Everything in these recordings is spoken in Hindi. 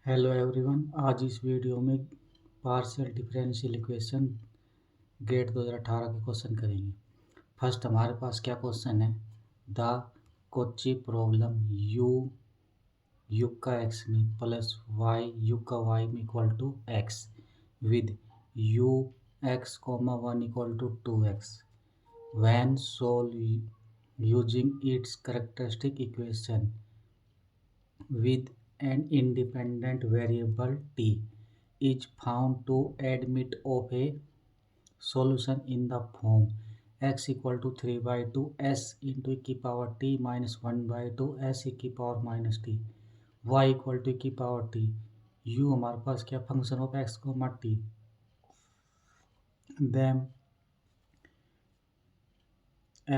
Hello everyone. आज इस वीडियो में पार्शियल डिफरेंशियल इक्वेशन गेट 2018 के क्वेश्चन करेंगे। फर्स्ट हमारे पास क्या क्वेश्चन है, द कोची प्रॉब्लम यू युग का एक्स में प्लस वाई युग का वाई में equal to X with U x comma 1 equal to 2x when solve using its characteristic equation with an independent variable t is found to admit of a solution in the form x equal to 3 by 2 s into e की power t minus 1 by 2 s e की power minus t y equal to e की पावर t u हमारे पास क्या फंक्शन ऑफ x को t then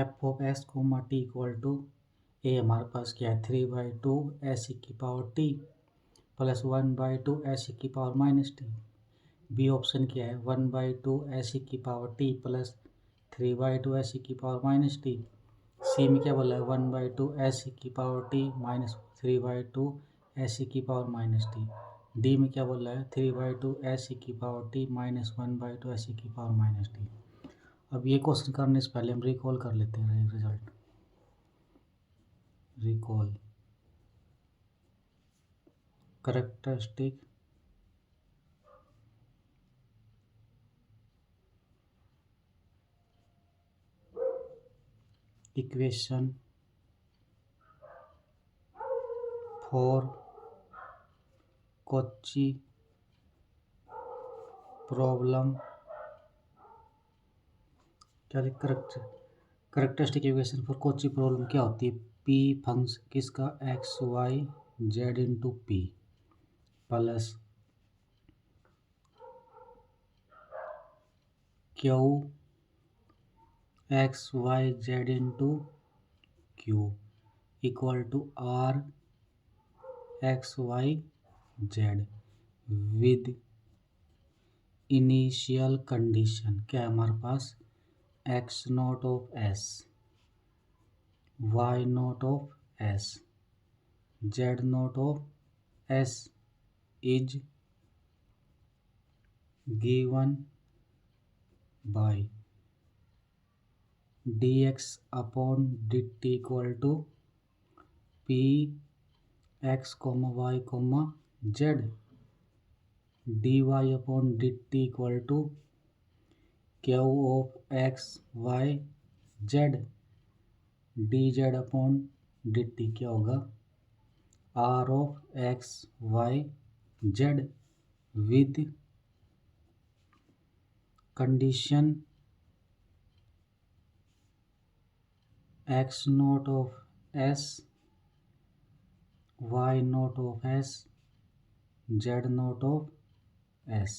f of s t equal to a हमारे पास क्या है 3 by 2 s e की पावर t प्लस 1 बाई 2 ऐसी की power minus T. B option क्या है 1 बाई 2 ऐसी की पावर टी प्लस 3 बाई 2 ऐसी की पावर माइनस टी। सी में क्या बोला है 1 बाई 2 ऐसी की पावर टी माइनस 3 बाई 2 ऐसी की पावर माइनस टी। डी में क्या बोला है 3 बाई 2 ऐसी की पावर टी माइनस 1 बाई 2 ऐसी की पावर माइनस टी। अब ये क्वेश्चन करने से पहले हम रिकॉल कर लेते हैं result. Recall characteristic equation for Cauchy problem क्या characteristic equation for Cauchy problem क्या होती है, पी फंक्शन किसका X Y Z into P plus Q x Y Z into Q equal to R x Y Z with initial condition क्या है हमारे पास X not of S Y not of S Z not of S is given by dx upon dt equal to P x comma Y comma Z dy upon dt equal to Q of x Y Z dz upon dt क्या होगा R of x Y Z with condition X not of S Y not of S Z not of S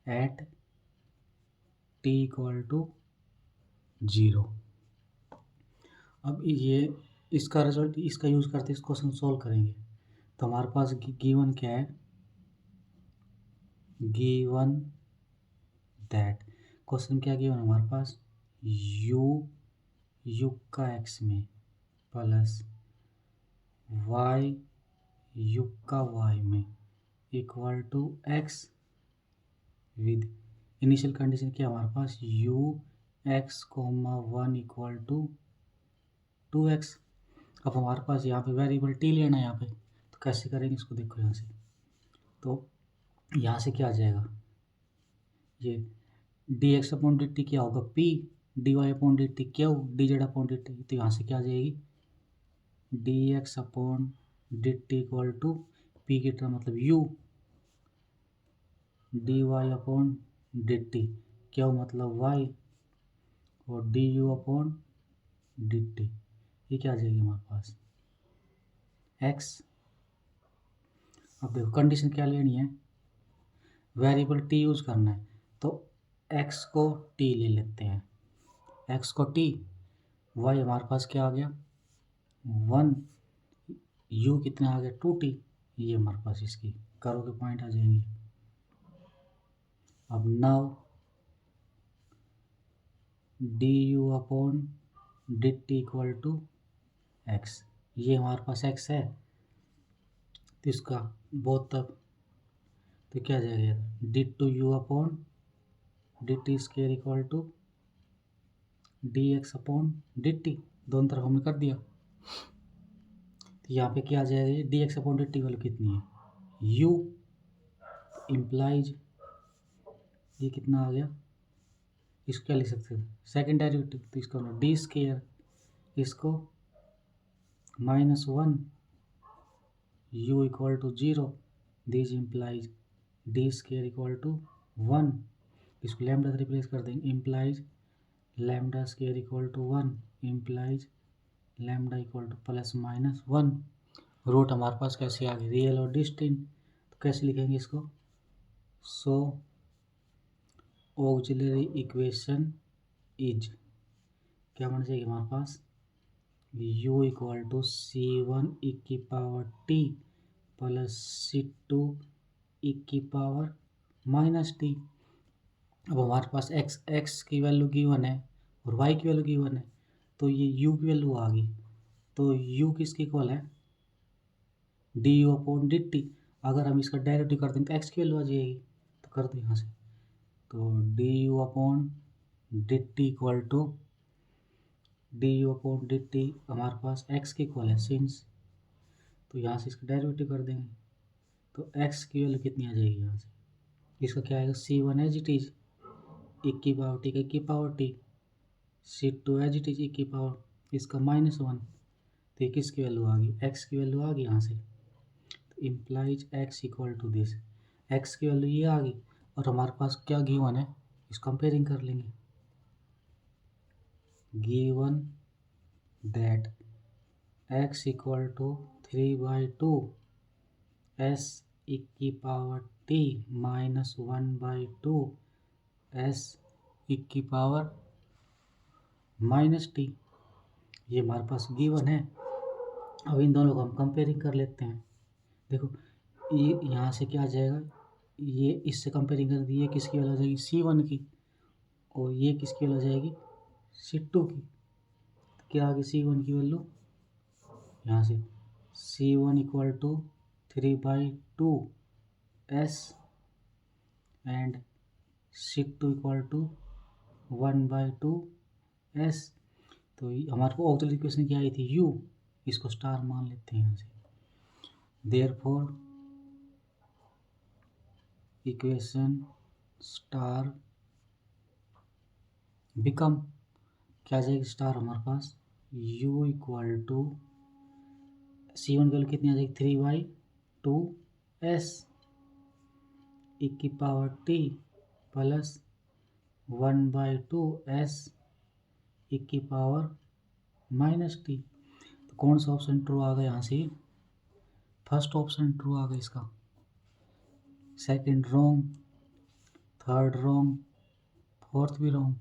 at T equal to 0। अब ये इसका रिजल्ट इसका यूज़ करते इस क्वेश्चन सोल्व करेंगे तो हमारे पास गिवन क्या है, गिवन दैट क्वेश्चन क्या गिवन हमारे पास यू युग का एक्स में प्लस वाई युग का वाई में equal to X with initial condition क्या हमारे पास U x comma 1 equal to 2x। अब हमारे पास यहाँ पे वेरिएबल टी लेना है यहाँ पे, तो कैसे करेंगे इसको देखो यहाँ से। तो यहाँ से क्या आ जाएगा, ये D x upon D T क्या होगा P D Y upon D T क्या हो D Z upon D T. तो यहाँ से क्या आ जाएगी D x upon D T equal to P की टर्म मतलब U D Y upon D T क्या हो मतलब वाई और D U upon D T ये क्या आ जाएगी हमारे पास एक्स। अब देखो कंडीशन क्या लेनी है, वेरिएबल टी यूज़ करना है तो एक्स को टी ले लेते हैं, एक्स को टी वाई हमारे पास क्या आ गया 1 यू कितना आ गया 2t ये हमारे पास इसकी करो के पॉइंट आ जाएंगे। अब now D U upon D T equal to X ये हमारे पास एक्स है तो इसका बोथ तब तो क्या आ जाएगा D two U upon D T square equal to D x upon D T, दोनों तरफ हमने कर दिया। तो यहाँ पे क्या आ जाएगा d x upon D T value कितनी है यू, इम्प्लाइज ये कितना आ गया, इसको क्या लिख सकते हैं सेकेंड डेरिवेटिव, तो इसको डी स्केयर, इसको -1 u equal to 0, this implies D square equal to 1, इसको लैम्डा से रिप्लेस कर देंगे, implies lambda square equal to 1, implies lambda equal to ±1। Root हमारे पास कैसे आ गई रियल और डिस्टिंक्ट, तो कैसे लिखेंगे इसको, सो ऑक्सिलरी इक्वेशन इज क्या होना चाहिए हमारे पास u equal to c1 e की power t plus c2 e की पावर -t। अब हमारे पास x की वैल्यू गिवन है और y की वैल्यू गिवन है, तो ये u की वैल्यू आ गई, तो u किसकी इक्वल है D U upon D T. अगर हम इसका डायरेक्टिव कर दें तो x की वैल्यू आ जाएगी, तो कर दो यहाँ से, तो D U upon D T equal to D U upon D T हमारे पास x की इक्वल है सिंस, तो यहाँ से इसका डेरिवेटिव कर देंगे, तो x की वैल्यू कितनी आ जाएगी यहाँ से, इसका क्या आएगा c1 as it is e की पावर t का की power t, c2 as it is e की पावर इसका -1, तो ये किसकी वैल्यू आ गई x की वैल्यू आ गई यहाँ से, तो implies x equal to this, x की वैल्यू ये आ गई और हमारे पास क्या गिवन है इसको कंपेयरिंग कर लेंगे, given that x equal to 3/2 s e की पावर t -1/2 s e की पावर -t, ये हमारे पास गिवन है। अब इन दोनों को हम कंपेयरिंग कर लेते हैं, देखो ये यहाँ से क्या आ जाएगा, ये इससे कंपेयरिंग कर दी, ये किसकी वैल्यू आ जाएगी c1 की और ये किसकी वैल्यू आ जाएगी c2 की, तो क्या आ गई c1 की वैल्यू यहाँ से c1 equal to 3/2 s and c2 equal to 1/2 s, तो हमारे को ऑक्सिलरी इक्वेशन क्या आई थी u, इसको स्टार मान लेते हैं यहाँ से, देयरफॉर इक्वेशन स्टार बिकम क्या आ जाएगी स्टार हमारे पास u इक्वल टू c1 की वैल्यू कितनी आ जाएगी 3/2 s e की power t plus 1/2 s e की पावर -t, तो कौन सा ऑप्शन ट्रू आ गया यहाँ से, फर्स्ट ऑप्शन ट्रू आ गया इसका, second wrong, third wrong, fourth भी रॉन्ग।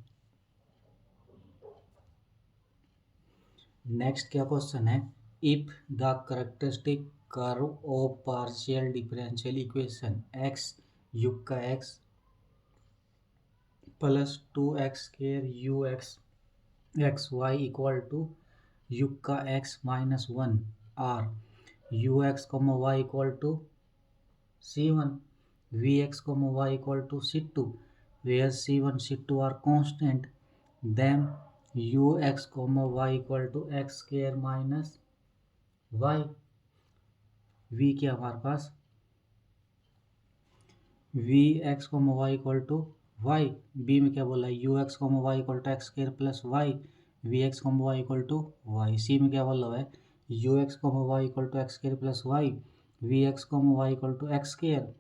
नेक्स्ट क्या क्वेश्चन है, if the characteristic curve of partial differential equation x युग का x plus 2x square u x y equal to युग का x -1 r u x comma y equal to c1 v x comma y equal to c2 where c1 c2 are constant, then ux comma y equal to x square minus Y, v क्या हमारे पास V x comma Y equal to Y, B में क्या बोला है you x comma Y equal to x square plus Y, we x comma Y equal to Y, C में क्या बोला है you x comma Y equal to x square plus Y, we x comma Y equal to x square,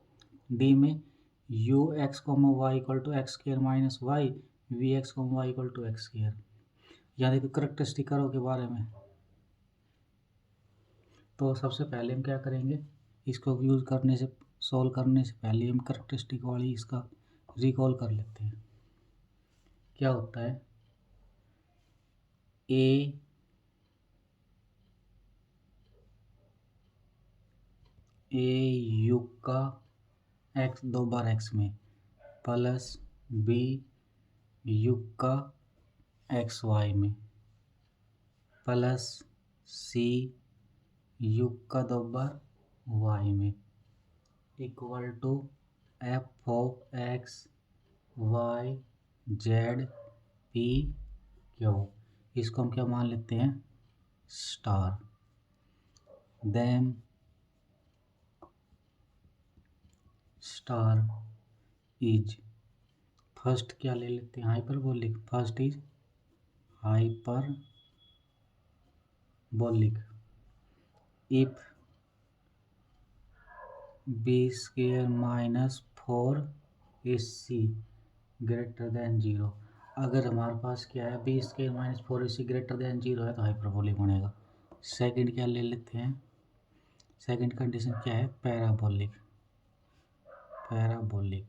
D में U x comma Y equal to x square minus y, we x comma Y equal to x square. यहाँ देखो कैरेक्टरिस्टिक कर्व के बारे में, तो सबसे पहले हम क्या करेंगे, इसको यूज़ करने से सॉल्व करने से पहले हम कैरेक्टरिस्टिक वाली इसका रिकॉल कर लेते हैं। क्या होता है ए युग का एक्स दो बार एक्स में प्लस बी युग का एक्स वाई में प्लस सी युग का दो बार वाई में equal to f of x Y Z P q. इसको हम क्या मान लेते हैं, star. Then star is, first क्या ले लेते हैं, hyperbolic. First is hyperbolic if b square minus 4ac greater than 0। अगर हमारे पास क्या है, b square minus 4ac greater than 0 है तो हाइपरबोलिक बनेगा। सेकंड क्या ले लेते हैं, सेकंड कंडीशन क्या है, पैराबोलिक। पैराबोलिक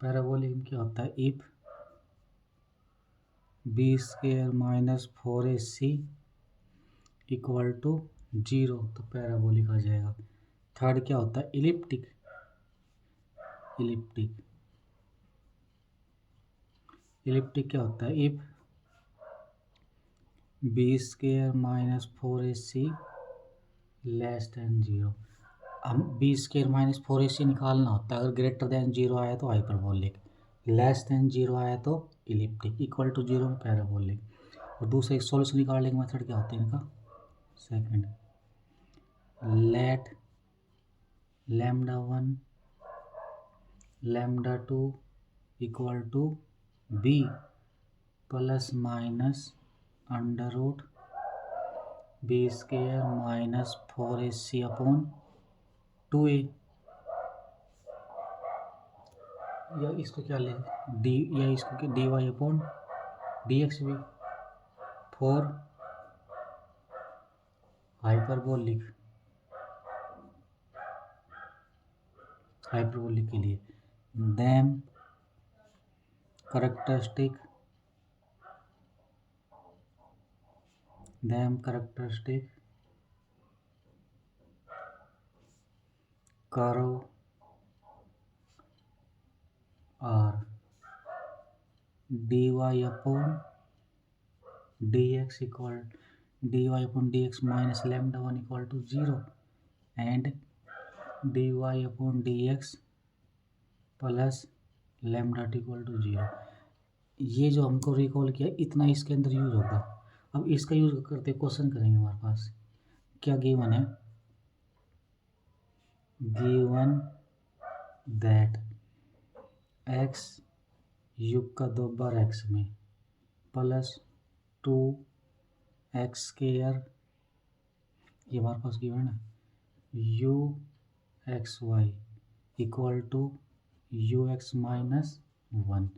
पैराबोलिक में क्या होता है, if b square minus 4ac equal to 0 तो पैराबोलिक आ जाएगा। थर्ड क्या होता है, इलिप्टिक। इलिप्टिक इलिप्टिक क्या होता है, if b square minus 4ac less than 0। हम बी स्क्वायर माइनस 4ac निकालना होता है, अगर ग्रेटर देन 0 आया तो हाइपरबोलिक, लेस देन 0 आया तो इलिप्टिक, इक्वल टू 0 में पैराबोलिक। और दूसरा एक सॉल्यूशन निकालने का मेथड क्या होता है इनका, second let λ1 λ2 equal to B plus minus under root B square minus 4ac upon 2a, या इसको क्या ले डी, या इसको dy अपॉन dx भी फॉर हाइपरबोलिक के लिए। Then characteristic curve are dy upon dx equal dy upon dx minus λ1 equal to 0 and dy upon dx plus λ2 equal to 0। ये जो हमको रिकॉल किया इतना इसके अंदर यूज होगा। अब इसका यूज करते क्वेश्चन करेंगे। हमारे पास क्या गिवन है, गिवन दैट x युग का 2 बार x में प्लस 2x स्क्वायर, ये हमारे पास गिवन है u x y equal to ux minus 1।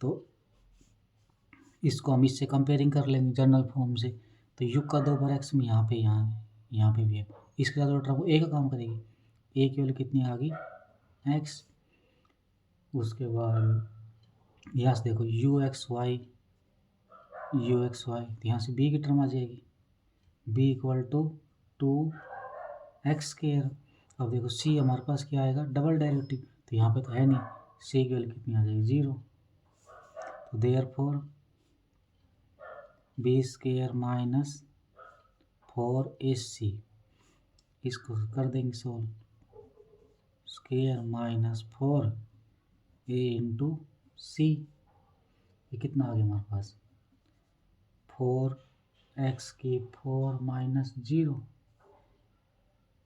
तो इसको हम इससे कंपेयरिंग कर लेंगे जनरल फॉर्म से। तो युग का 2 बार x में यहाँ पे भी है, इसके साथ उल्टा वो a का काम करेगी। a की वैल्यू कितनी आ गई, x। उसके बाद यहाँ से देखो u एक्स वाई, तो यहाँ से b की टर्म आ जाएगी, b equal to 2x square. अब देखो c हमारे पास क्या आएगा, डबल डेरिवेटिव, तो यहाँ पे तो है नहीं, c की वैल्यू कितनी आ जाएगी, 0। तो therefore B square minus 4ac, इसको कर देंगे solve, square minus 4a into C, ये कितना आ गया हमारे पास, 4x की 4 minus 0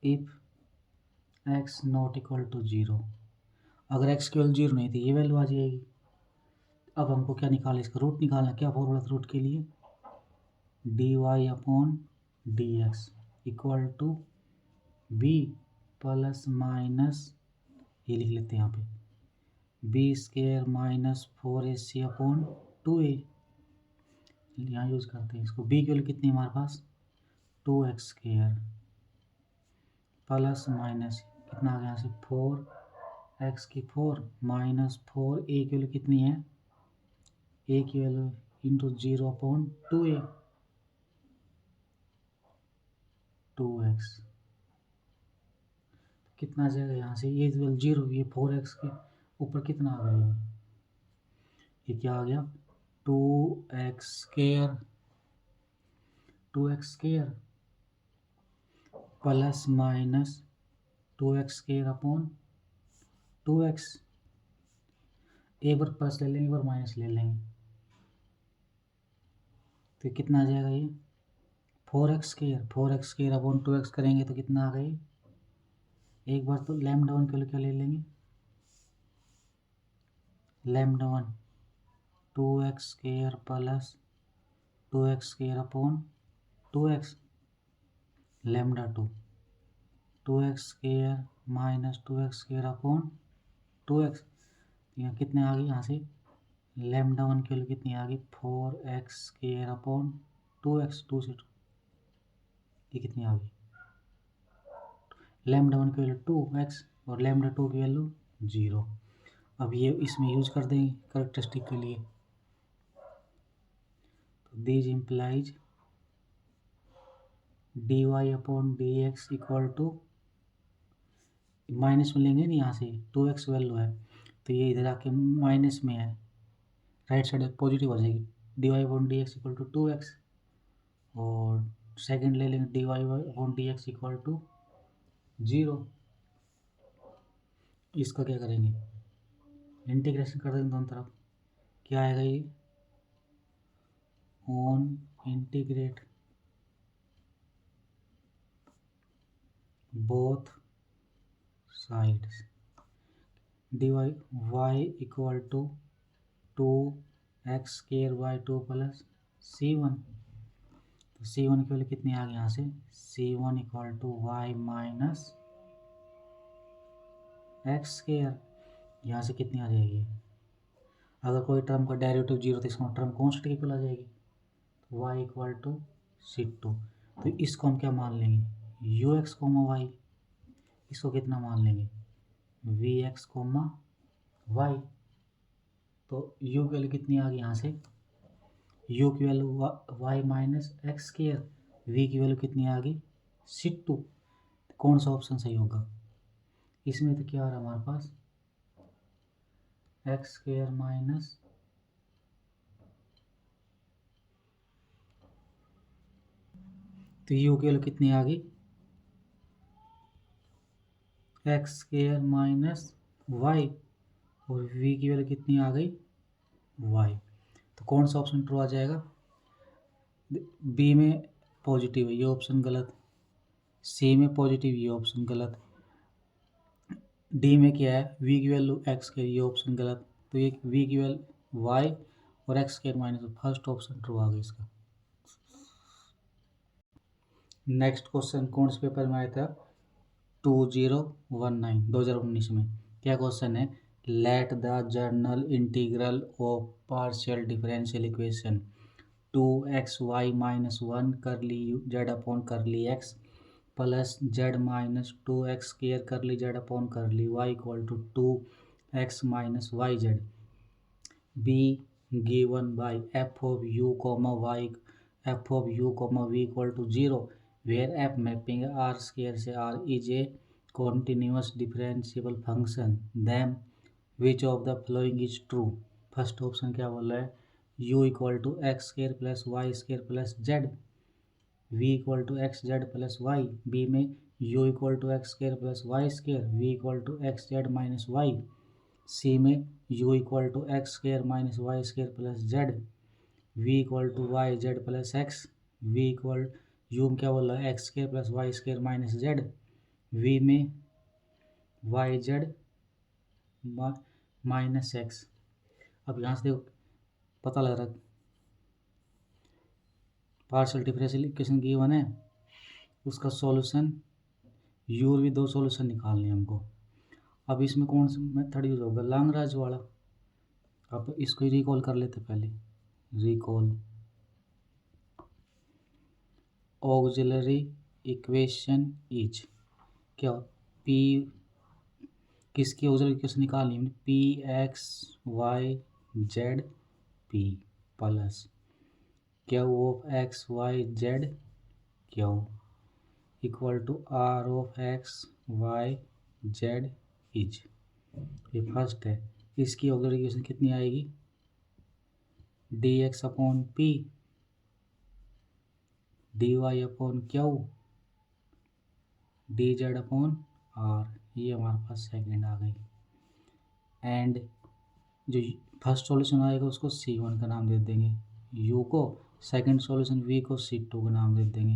if x not equal to 0। अगर x की वैल्यू 0 नहीं थी ये वैल्यू आ जाएगी। अब हमको क्या निकालना, इसका रूट निकालना। क्या फॉर्मूला था रूट के लिए, dy upon dx equal to b plus minus, ये लिख लेते हैं यहाँ पे, B square minus 4ac upon 2a, यहाँ यूज़ करते हैं इसको। b की वैल्यू कितनी है हमारे पास, 2x स्क्वायर प्लस माइनस कितना आ गया यहाँ से, 4x की 4 माइनस 4a की वैल्यू कितनी है, a की वैल्यू इंटू 0 अपॉन 2x, कितना आ जाएगा यहाँ से, ये वैल्यू 0, ये 4x के ऊपर कितना आ गया, ये क्या आ गया, 2x square plus minus 2x² upon 2x। एक बार प्लस ले लेंगे, एक बार माइनस ले लेंगे, तो कितना आ जाएगा ये 4x² अपॉन 2x करेंगे तो कितना आ गई। एक बार तो लैम्डा वन के लिए क्या ले लेंगे, lambda one 2x² plus 2x² upon 2x, lambda two 2x² minus 2x² upon 2x। यहाँ कितने आ गई, यहाँ से लैम्डा वन की वैल्यू कितनी आ गई 4x² अपॉन 2x, 2 से 2 ये कितनी आ गई, लैम्डा वन की वैल्यू 2x और लैम्डा टू की वैल्यू 0। अब ये इसमें यूज कर देंगे कैरेक्टरिस्टिक के लिए, तो this implies dy upon dx equal to, minus में लेंगे नहीं, यहाँ से 2x वैल्यू है तो ये इधर आके माइनस में है, राइट साइड पॉजिटिव हो जाएगी, dy upon dx equal to 2x, और सेकंड ले लेंगे dy upon dx equal to 0। इसका क्या करेंगे, इंटीग्रेशन कर देंगे दोनों तरफ, क्या आएगा ये on integrate both sides dy y equal to 2x² plus c1। तो c1 की वैल्यू कितनी आ गई, यहाँ से c1 equal to Y minus x², यहाँ से कितनी आ जाएगी, अगर कोई टर्म का डेरिवेटिव 0 तो इसका टर्म कॉन्स्टेंट की इक्वल आ जाएगी, तो y इक्वल टू c2। तो इसको हम क्या मान लेंगे ux कोमा वाई, इसको कितना मान लेंगे vx कोमा वाई। तो u की वैल्यू कितनी आ गई, यहाँ से u की value y minus x², v की वैल्यू कितनी आ गई c2। कौन सा ऑप्शन सही होगा, इसमें तो क्या आ रहा है हमारे पास x² माइनस तो u की वैल्यू कितनी आ गई x² माइनस वाई, और v की वैल्यू कितनी आ गई y। तो कौन सा ऑप्शन ट्रू आ जाएगा, बी में पॉजिटिव है ये ऑप्शन गलत, सी में पॉजिटिव ये ऑप्शन गलत, डी में क्या है v की वैल्यू x के ये ऑप्शन गलत, तो ये v की वैल्यू y और x² minus first option true आ गया इसका। नेक्स्ट क्वेश्चन कौन से पेपर में आया था 2019 में, क्या क्वेश्चन है, let the general integral of partial differential equation 2xy minus 1 curly z अपॉन curly x plus z minus 2x² curly z अपॉन curly y equal to 2x minus y z be given by f of u comma y f of u comma v equal to 0 where f mapping r² से r is a continuous differentiable function then which of the following is true। First option क्या बोल रहा है u equal to x² plus y² plus z, v equal to X Z plus Y, B में u equal to x² plus y², v equal to X Z minus Y, C में u equal to x² minus y² plus z, v equal to Y Z plus X, v equal u में क्या बोल रहा है x² plus y² minus z, v में वाई जेड माइनस एक्स। अब यहाँ से देखो पता लग रहा है पार्शियल डिफरेंशियल इक्वेशन गिवन है, उसका सॉल्यूशन यू और भी दो सॉल्यूशन निकालने हैं हमको। अब इसमें कौन सा मेथड यूज होगा लैग्रांज वाला, अब इसको ही रिकॉल कर लेते पहले, रिकॉल ऑक्सिलरी इक्वेशन इज क्या पी किसकी ऑक्सिलरी इक्वेशन निकालनी है p x Y Z p plus q of x Y z q equal to r of x Y z is, ये फर्स्ट है। इसकी ऑक्सिलरी इक्वेशन कितनी आएगी d x upon p D Y upon q d Z upon r, ये हमारे पास सेकेंड आ गई। एंड जो फर्स्ट सॉल्यूशन आएगा उसको C1 का नाम दे देंगे, U को, सेकंड सॉल्यूशन V को C2 का नाम दे देंगे।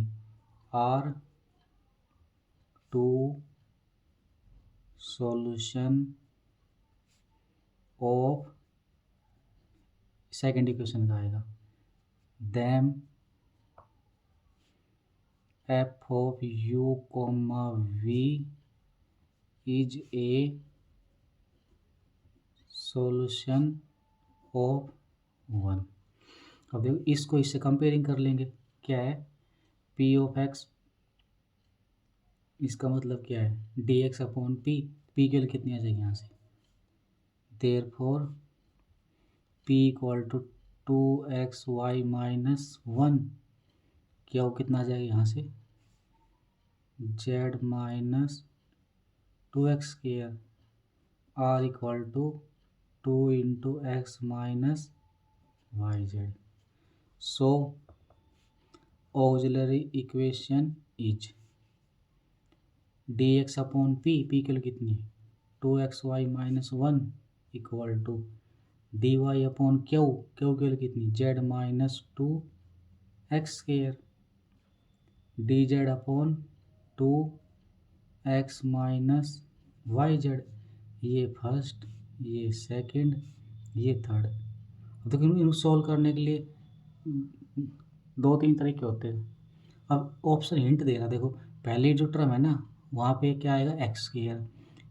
R2 solution of second equation का आएगा, them f of U, V is a solution of 1। अब देखो इसको इससे कंपेयरिंग कर लेंगे, क्या है P ऑफ x, इसका मतलब क्या है dx अपॉन p, p के लिए कितनी आ जाएगी यहाँ से, therefore p equal to 2xy minus 1, क्या वो कितना आ जाएगा यहाँ से z minus 2x square, r equal to 2 into x minus y z. So auxiliary equation is dx upon p, p के लिए कितनी है 2xy minus 1 equal to dy upon q, q के लिए कितनी z minus 2 x square, dz upon 2 x minus y z. ये फर्स्ट, ये सेकंड, ये थर्ड। देखो इनको सॉल्व करने के लिए 2-3 तरीके होते हैं। अब ऑप्शन हिंट दे रहा, देखो पहली जो टर्म है ना वहाँ पे क्या आएगा एक्स स्क्वायर,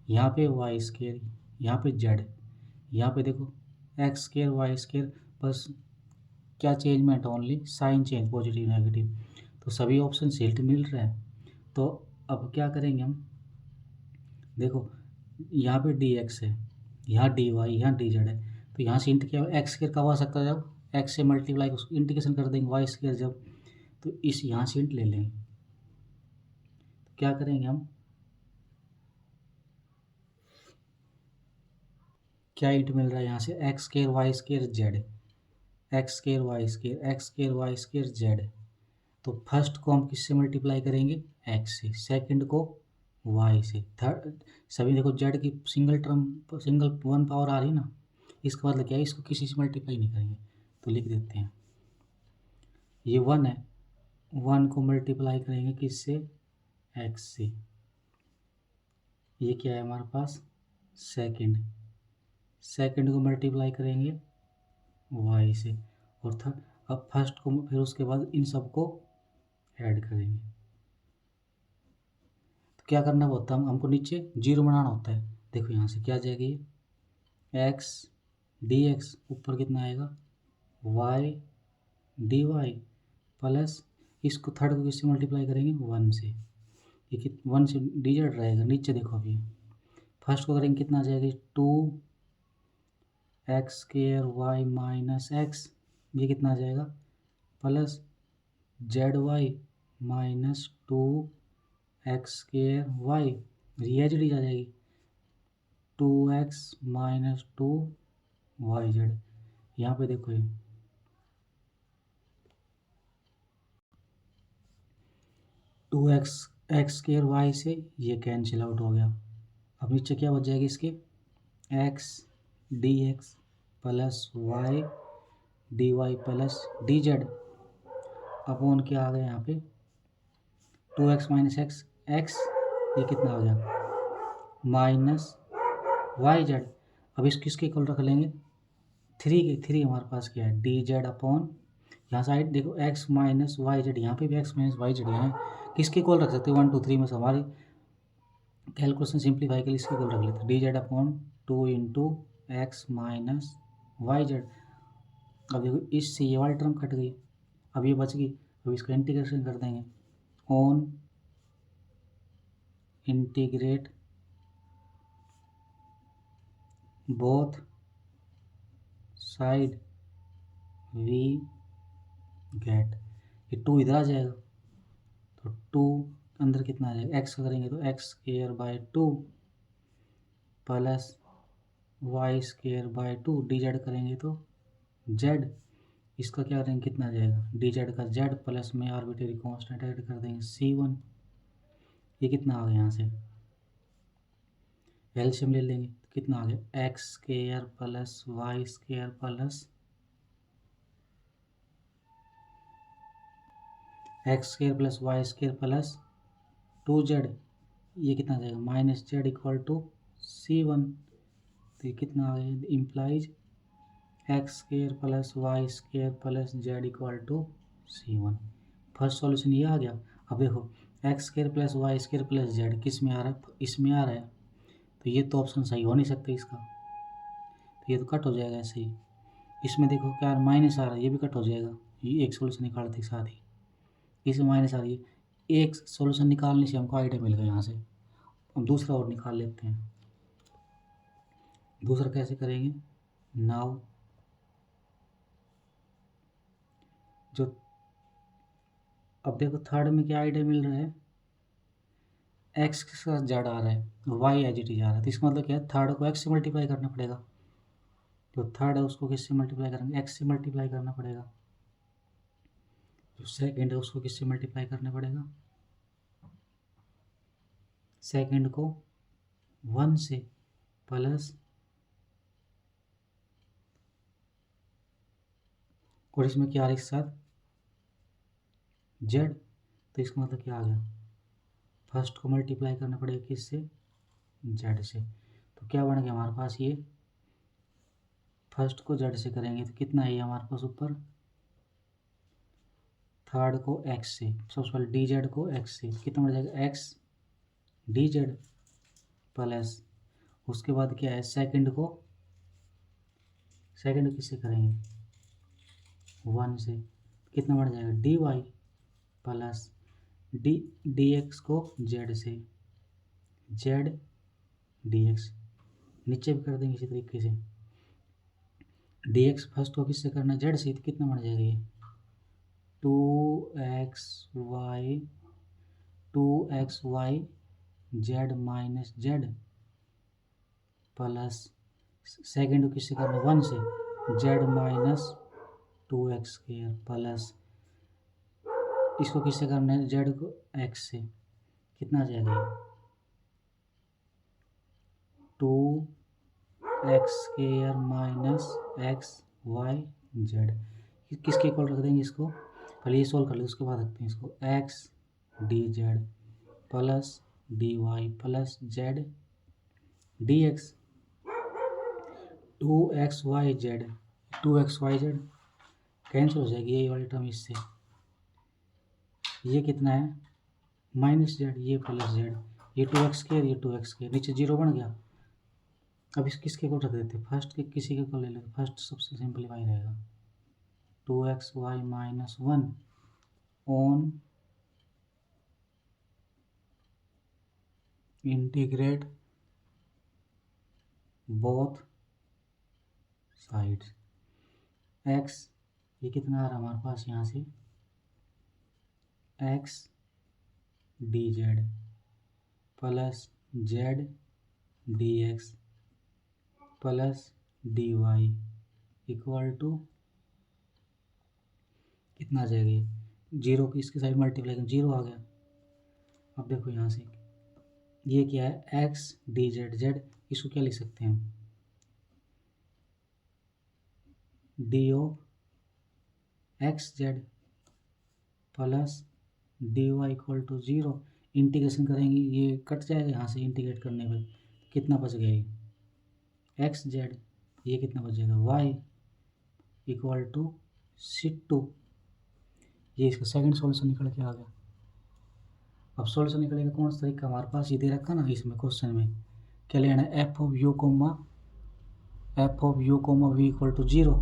यहाँ पे वाई स्क्वायर, यहाँ पे जेड, यहाँ पे देखो एक्स स्क्वायर वाई स्क्वायर, बस क्या changement, only sign change, positive negative. तो सभी ऑप्शन हिंट मिल रहे हैं। तो अब क्या करेंगे हम, देखो यहाँ पे डी एक्स है, यहाँ डी वाई, यहाँ डी जेड है, तो यहाँ से इंट क्या एक्स स्क्वायर कब आ सकता है, जब एक्स से मल्टीप्लाई उसको इंटीग्रेशन कर देंगे वाई स्क्वायर जब, तो इस यहाँ से इंट ले लेंगे। तो क्या करेंगे हम, क्या इंट मिल रहा है यहाँ से x square y square z, x square y square, x square y square z. तो फर्स्ट को हम किससे मल्टीप्लाई करेंगे एक्स से, सेकंड को वाई से, थर्ड सभी देखो जेड की single term, single one power आ रही है ना, इसका मतलब क्या है इसको किसी से मल्टीप्लाई नहीं करेंगे। तो लिख देते हैं ये 1 है, 1 को मल्टीप्लाई करेंगे किससे एक्स से, ये क्या है हमारे पास सेकंड, सेकंड को मल्टीप्लाई करेंगे वाई से, और थर्ड, अब फर्स्ट को फिर उसके बाद इन सबको ऐड करेंगे। तो क्या करना होता है, हमको नीचे जीरो बनाना होता है। देखो यहाँ से क्या आ जाएगी एक्स डी एक्स, ऊपर कितना आएगा वाई डी वाई, प्लस इसको थर्ड को किससे मल्टीप्लाई करेंगे 1 से, ये 1 से डी जेड रहेगा। नीचे देखो अभी फर्स्ट को करेंगे कितना आ जाएगा 2 x square y minus x, ये कितना आ जाएगा plus z y minus 2 x square y, ये एच डी आ जाएगी 2x माइनस 2 वाई जेड। यहाँ पे देखो ये 2x एक्स स्क्वायर वाई से ये कैंसिल आउट हो गया। अब नीचे क्या बच जाएगी इसके x d x plus y d Y plus d Z upon क्या आ गया यहाँ पे 2x माइनस एक्स, एक्स ये कितना आ गया माइनस वाई जेड। अब इसको किसके इक्वल रख लेंगे 3 के, 3 हमारे पास क्या है डी जेड अपॉन, यहाँ साइड देखो x माइनस वाई जेड, यहाँ पे भी x माइनस वाई जेड, यहाँ किसके इक्वल रख सकते हैं 1 2 3 में से, हमारी कैलकुलेशन सिंप्लीफाई के लिए इसके इक्वल रख लेते हैं d Z upon 2 into x minus y z. अब देखो इससे ये वाली टर्म कट गई, अब ये बच गई, अब इसका इंटीग्रेशन कर देंगे on integrate both side we get, ये 2 इधर आ जाएगा तो 2 अंदर कितना आ जाएगा एक्स का करेंगे तो x square by 2 plus Y square by 2, d z करेंगे तो जेड, इसका क्या करेंगे कितना आ जाएगा डी जेड का जेड प्लस में आर्बिट्रेरी कांस्टेंट ऐड कर देंगे C1, ये कितना आ गया, यहाँ से एलसीएम ले लेंगे तो कितना आ गया, x square plus Y square plus x square plus Y square plus 2z, ये कितना आ जाएगा minus Z equal to C1। तो ये कितना आ गया, implies x square plus Y square plus z equal to C1। First solution ये आ गया। अब देखो x square plus Y square plus z किस में आ रहा है, इसमें आ रहा है, तो ये तो ऑप्शन सही हो नहीं सकता इसका, तो ये तो कट हो जाएगा ऐसे ही। इसमें देखो क्या माइनस आ रहा है, ये भी कट हो जाएगा, ये एक सोल्यूशन निकालते साथ ही इसमें माइनस आ रही है। एक सोल्यूशन निकालने से हमको आइडिया मिल गया यहाँ से। हम दूसरा और निकाल लेते हैं। दूसरा कैसे करेंगे, नाउ जो अब देखो थर्ड में क्या आइडिया मिल रहा है, एक्स के साथ जेड आ रहा है, वाई एज इट इज आ रहा है, तो इसका मतलब क्या है, थर्ड को एक्स से मल्टीप्लाई करना पड़ेगा। जो थर्ड है उसको किससे मल्टीप्लाई करेंगे, एक्स से मल्टीप्लाई करना पड़ेगा। जो सेकेंड है उसको किससे मल्टीप्लाई करना पड़ेगा, सेकेंड को 1 से प्लस, और इसमें क्या आ रहा है, एक साथ जेड, तो इसका मतलब क्या आ गया, फर्स्ट को मल्टीप्लाई करना पड़ेगा किससे, जेड से। तो क्या बन गया हमारे पास, ये फर्स्ट को जेड से करेंगे तो कितना है हमारे पास ऊपर, थर्ड को एक्स से, सबसे पहले डी जेड को एक्स से, कितना बन जाएगा एक्स डी जेड प्लस, उसके बाद क्या है सेकंड किससे करेंगे 1 से, कितना बढ़ जाएगा D Y plus D X को जेड से, जेड डी एक्स, नीचे भी कर देंगे इसी तरीके से। डी एक्स फर्स्ट को किससे करना है, जेड से, तो कितना बढ़ जाएगा ये 2xy Z minus Z plus, second को किससे करना 1 से, Z minus 2x square plus, इसको किससे करना है जेड को एक्स से, कितना आ जाएगा ये 2x square minus x Y z, किसके इक्वल रख देंगे इसको, पहले ये सोल्व कर ले उसके बाद रखते हैं इसको, x d z plus d Y plus z D x 2xyz, 2xyz cancel हो जाएगी ये वाली टर्म इससे, ये कितना है माइनस जेड, ये प्लस जेड, ये 2x स्क्वायर, ये 2x स्क्वायर, नीचे जीरो बन गया। अब इस किसके को रख देते, फर्स्ट के किसी के को ले लेते, फर्स्ट सबसे सिंपलीफाई रहेगा 2xy minus 1 on integrate both sides, x ये कितना आ रहा है हमारे पास यहाँ से x d z plus z D x plus d y equal to कितना आ जाएगा, ये जीरो की इसके साइड मल्टीप्लाई कर जीरो आ गया। अब देखो यहाँ से ये क्या है एक्स डी जेड, जेड इसको क्या लिख सकते हैं हम, d of x Z plus d y equal to zero, integration करेंगे ये कट जाएगा यहाँ से, इंटीग्रेट करने पर कितना बच गया ये एक्स जेड, ये कितना बचेगा वाई इक्वल टू C2, ये इसका सेकंड सॉल्यूशन निकल के आ गया। अब सॉल्यूशन निकलेगा कौन सा तरीका हमारे पास, ये दे रखा ना इसमें क्वेश्चन में, क्या लेना है f of u comma v equal to zero,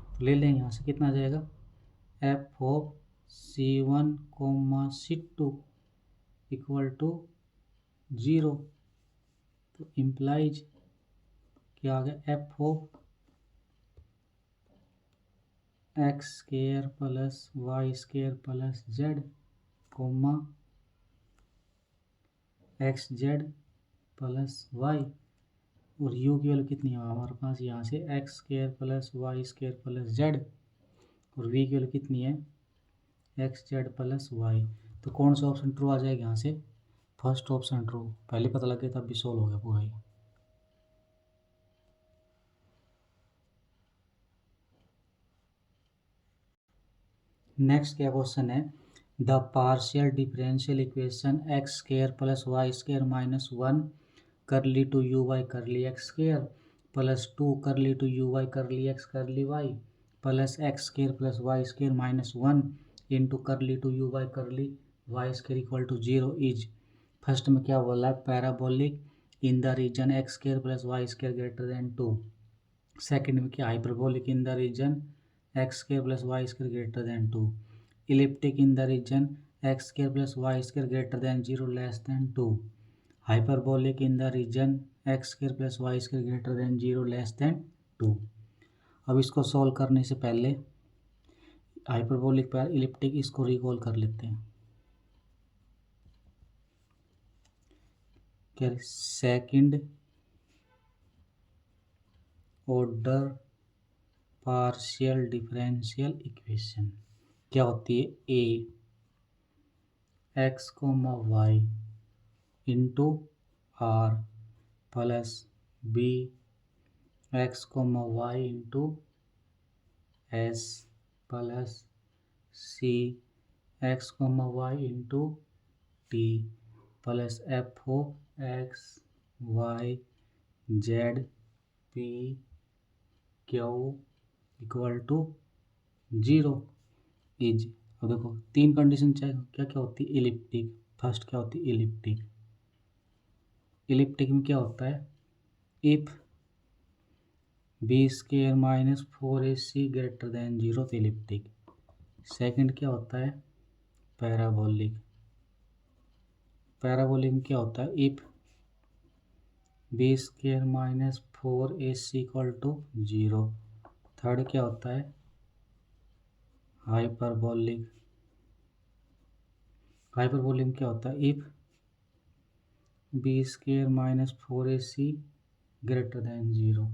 तो ले लेंगे यहाँ से कितना आ जाएगा f of C1 C2 equal to zero, तो इम्प्लाइज क्या आ गया f of x square plus Y square plus z comma x Z plus y, और यू की वैल्यू कितनी है हमारे पास यहाँ से x square plus Y square plus z, और वी की वैल्यू कितनी है एक्स जेड प्लस वाई, तो कौन सा ऑप्शन ट्रू आ जाएगा यहाँ से? First option true. पहले पता लग गया तब भी सोल्व हो गया पूरा ही। नेक्स्ट क्या क्वेश्चन है, the partial differential equation x square plus Y square minus 1 curly two u y curly x square plus 2 curly two u y curly x curly y plus x square plus Y square minus 1 into curly two u y curly y square equal to 0 is. First में क्या बोला है, parabolic in the region x square plus Y square greater than 2। Second में क्या, hyperbolic in the region x square plus Y square greater than 2। Elliptic in the region x square plus Y square greater than 0 less than 2। Hyperbolic in the region x square plus Y square greater than 0 less than 2। अब इसको सॉल्व करने से पहले हाइपरबोलिक पर इलिप्टिक इसको रिकॉल कर लेते हैं। क्या, second order partial differential equation क्या होती है, A X comma Y into R plus B X comma Y into S plus C X comma Y into T plus F O X Y Z P Q equal to 0 is. अब देखो तीन कंडीशन चाहिए, क्या क्या होती है, इलिप्टिक। फर्स्ट क्या होती है, इलिप्टिक। इलिप्टिक में क्या होता है, if b square minus 4ac greater than 0 तो इलिप्टिक। सेकंड क्या होता है, पैराबोलिक। पैराबोलिक में क्या होता है, if b square minus 4ac equal to 0। Third क्या होता है, हाइपरबोलिक। हाइपरबोलिक में क्या होता है, if b square minus 4ac greater than 0।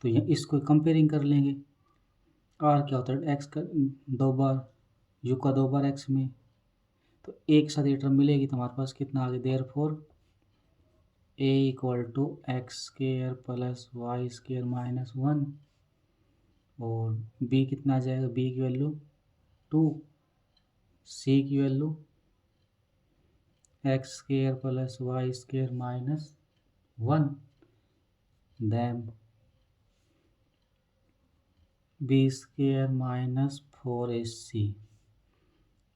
तो यहाँ इसको कंपेयरिंग कर लेंगे। आर क्या होता है, एक्स का 2 बार, यू का 2 बार एक्स में, तो एक साथ ये टर्म मिलेगी तो हमारे पास कितना आ गया, therefore a equal to x square plus Y square minus 1 और बी कितना आ जाएगा, बी की वैल्यू 2, सी की value X square plus Y square minus 1 then B square minus 4ac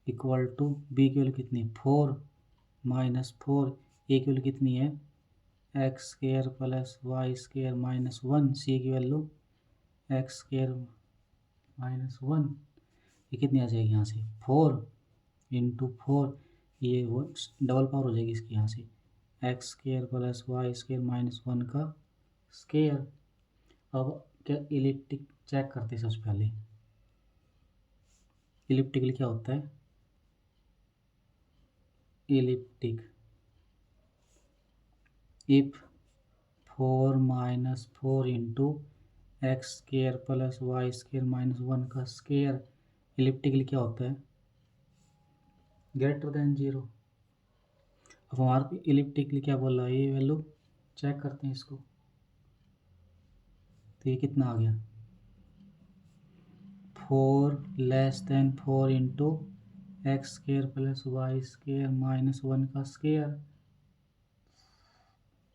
equal to B की वैल्यू कितनी, 4 माइनस 4, ए की वैल्यू कितनी है, X square plus Y square minus 1, C की वैल्यू एक्स स्क्वायर माइनस 1, ये कितनी आ जाएगी यहाँ से, 4 इंटू 4, ये वो डबल पावर हो जाएगी इसकी यहाँ से, x square plus Y square minus 1 का स्क्वायर। अब क्या इलिप्टिक चेक करते हैं सबसे पहले। इलिप्टिकली क्या होता है, elliptic if 4 minus 4 into x square plus Y square minus 1 का स्क्वायर, इलिप्टिकली क्या होता है, ग्रेटर देन 0। अब हमारे इलिप्टिकली क्या बोल रहा है, ये वैल्यू चेक करते हैं इसको, तो ये कितना आ गया, 4 less than 4 into x square plus Y square minus 1 का स्क्वायर।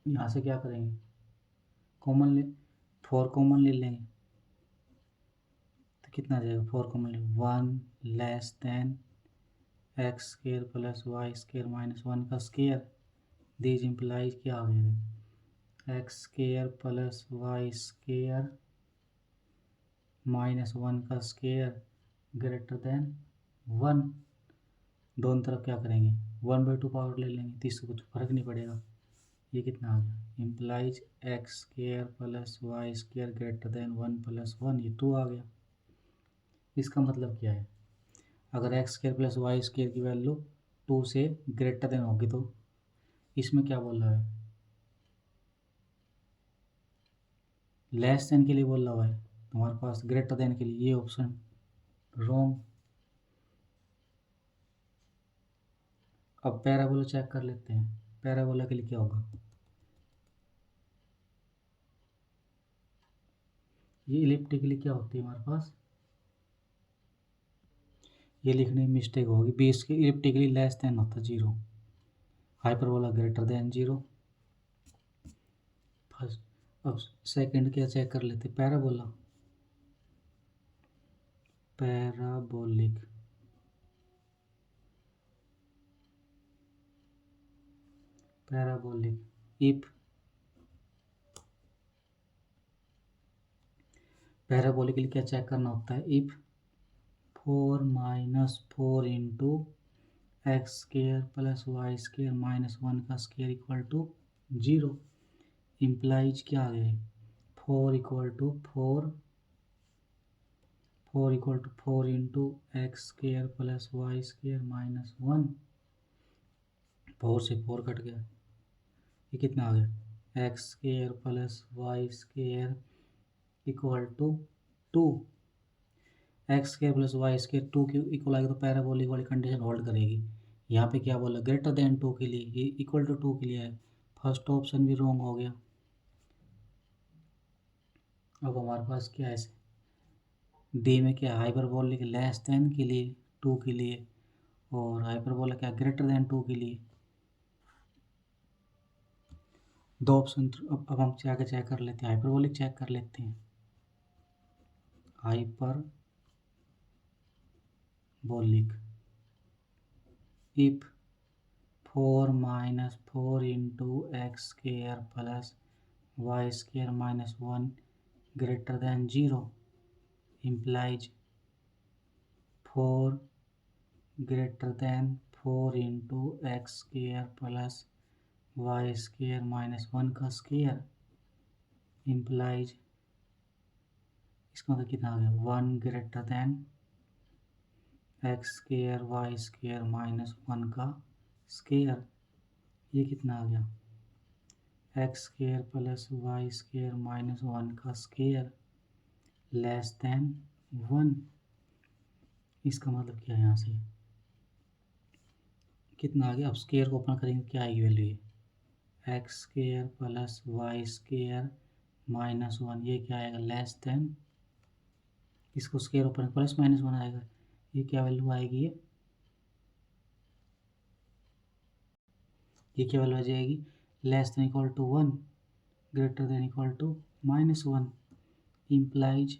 यहाँ से क्या करेंगे, कॉमन ले, 4 कॉमन ले लेंगे तो कितना आ जाएगा, 4 कॉमन ले 1 less than x square plus Y square minus 1 का स्क्वायर। दिस इम्प्लाइज क्या आ गया, x square plus Y square minus 1 का स्क्वायर ग्रेटर देन 1। दोनों तरफ क्या करेंगे, 1/2 पावर ले लेंगे तो इससे कुछ फर्क नहीं पड़ेगा। ये कितना आ गया, implies x square plus Y square greater than 1 plus 1, ये 2 आ गया। इसका मतलब क्या है, अगर x square plus Y square की वैल्यू 2 से ग्रेटर देन होगी तो इसमें क्या बोल रहा है, लेस देन के लिए बोल रहा है, हमारे पास ग्रेटर देन के लिए ये ऑप्शन रॉन्ग। अब पैराबोला चेक कर लेते हैं। पैराबोला के लिए क्या होगा, ये इलिप्टिकली क्या होती है हमारे पास, ये लिखने में मिस्टेक होगी, बेस के इलिप्टिकली लेस देन होता 0, हाइपरबोला ग्रेटर देन 0 फर्स्ट। अब सेकंड क्या चेक कर लेते, parabola, parabolic, parabolic if parabolic के लिए क्या चेक करना होता है, if 4 minus 4 into x square plus Y square minus 1 का स्केयर इक्वल टू 0, इम्प्लाइज क्या आ गया, 4 equal to 4 into x square plus Y square minus 1, 4 से 4 कट गया, ये कितना आ गया, x square plus Y square equal to 2, x square plus Y square 2 की इक्वल आएगा तो पैराबोलिक वाली कंडीशन होल्ड करेगी। यहाँ पे क्या बोला, ग्रेटर देन 2 के लिए, ये इक्वल टू 2 के लिए है, फर्स्ट ऑप्शन भी रॉन्ग हो गया। अब हमारे पास क्या है, डी में क्या, हाइपरबोलिक लेस देन के लिए 2 के लिए, और हाइपरबोला क्या ग्रेटर देन 2 के लिए, दो ऑप्शन। अब हम क्या चेक कर लेते हैं, हाइपरबोलिक चेक कर लेते हैं, hyperbolic if 4 minus 4 into x square plus Y square minus 1 greater than 0, implies 4 greater than 4 into x square plus Y square minus 1 का स्केयर, implies, इसका मतलब कितना आ गया, 1 greater than x square y square minus 1 का स्केयर, ये कितना आ गया, x square plus Y square minus 1 का स्केयर लेस देन 1, इसका मतलब क्या है, यहाँ से कितना आ गया, अब स्केयर को ओपन करेंगे क्या आएगी वैल्यू, ये x square plus Y square minus 1, ये क्या आएगा, लेस देन, इसको स्केयर ओपन प्लस माइनस 1 आएगा, ये क्या वैल्यू आएगी, ये क्या वैल्यू आ जाएगी, less than equal to 1 greater than equal to minus 1, implies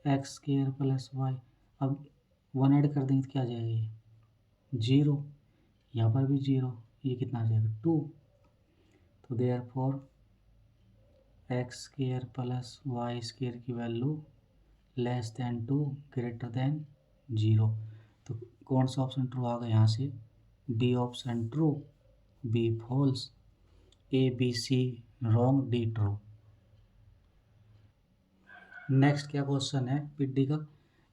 x square plus y, अब 1 ऐड कर देंगे तो क्या आ जाएगा, ये 0, यहाँ पर भी 0, ये कितना आ जाएगा 2, तो therefore X square plus Y square की value less than 2 greater than 0, तो कौन सा ऑप्शन ट्रू आ गया यहाँ से, D option true, B false, A B C wrong, D true. Next क्या क्वेश्चन है पीडी का,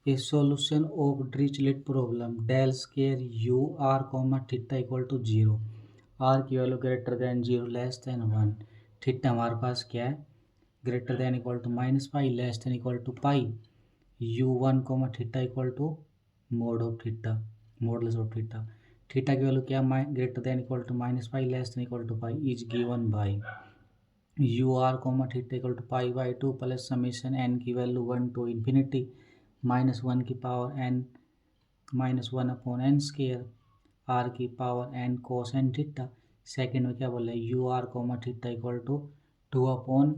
a solution of Dirichlet problem del square U R comma theta equal to 0, are की value greater than 0 less than 1, theta हमारे पास क्या है, greater than equal to minus pi less than equal to pi, u1 comma theta equal to mod of theta, modulus of theta, theta की वैल्यू क्या, greater than equal to minus pi less than equal to pi is given by U R comma theta equal to pi by 2 plus summation N की वैल्यू 1 टू इन्फिनिटी माइनस 1 की power N minus 1 upon N square are की power N cos N theta. Second में क्या बोल रहे हैं, U R comma theta equal to 2 upon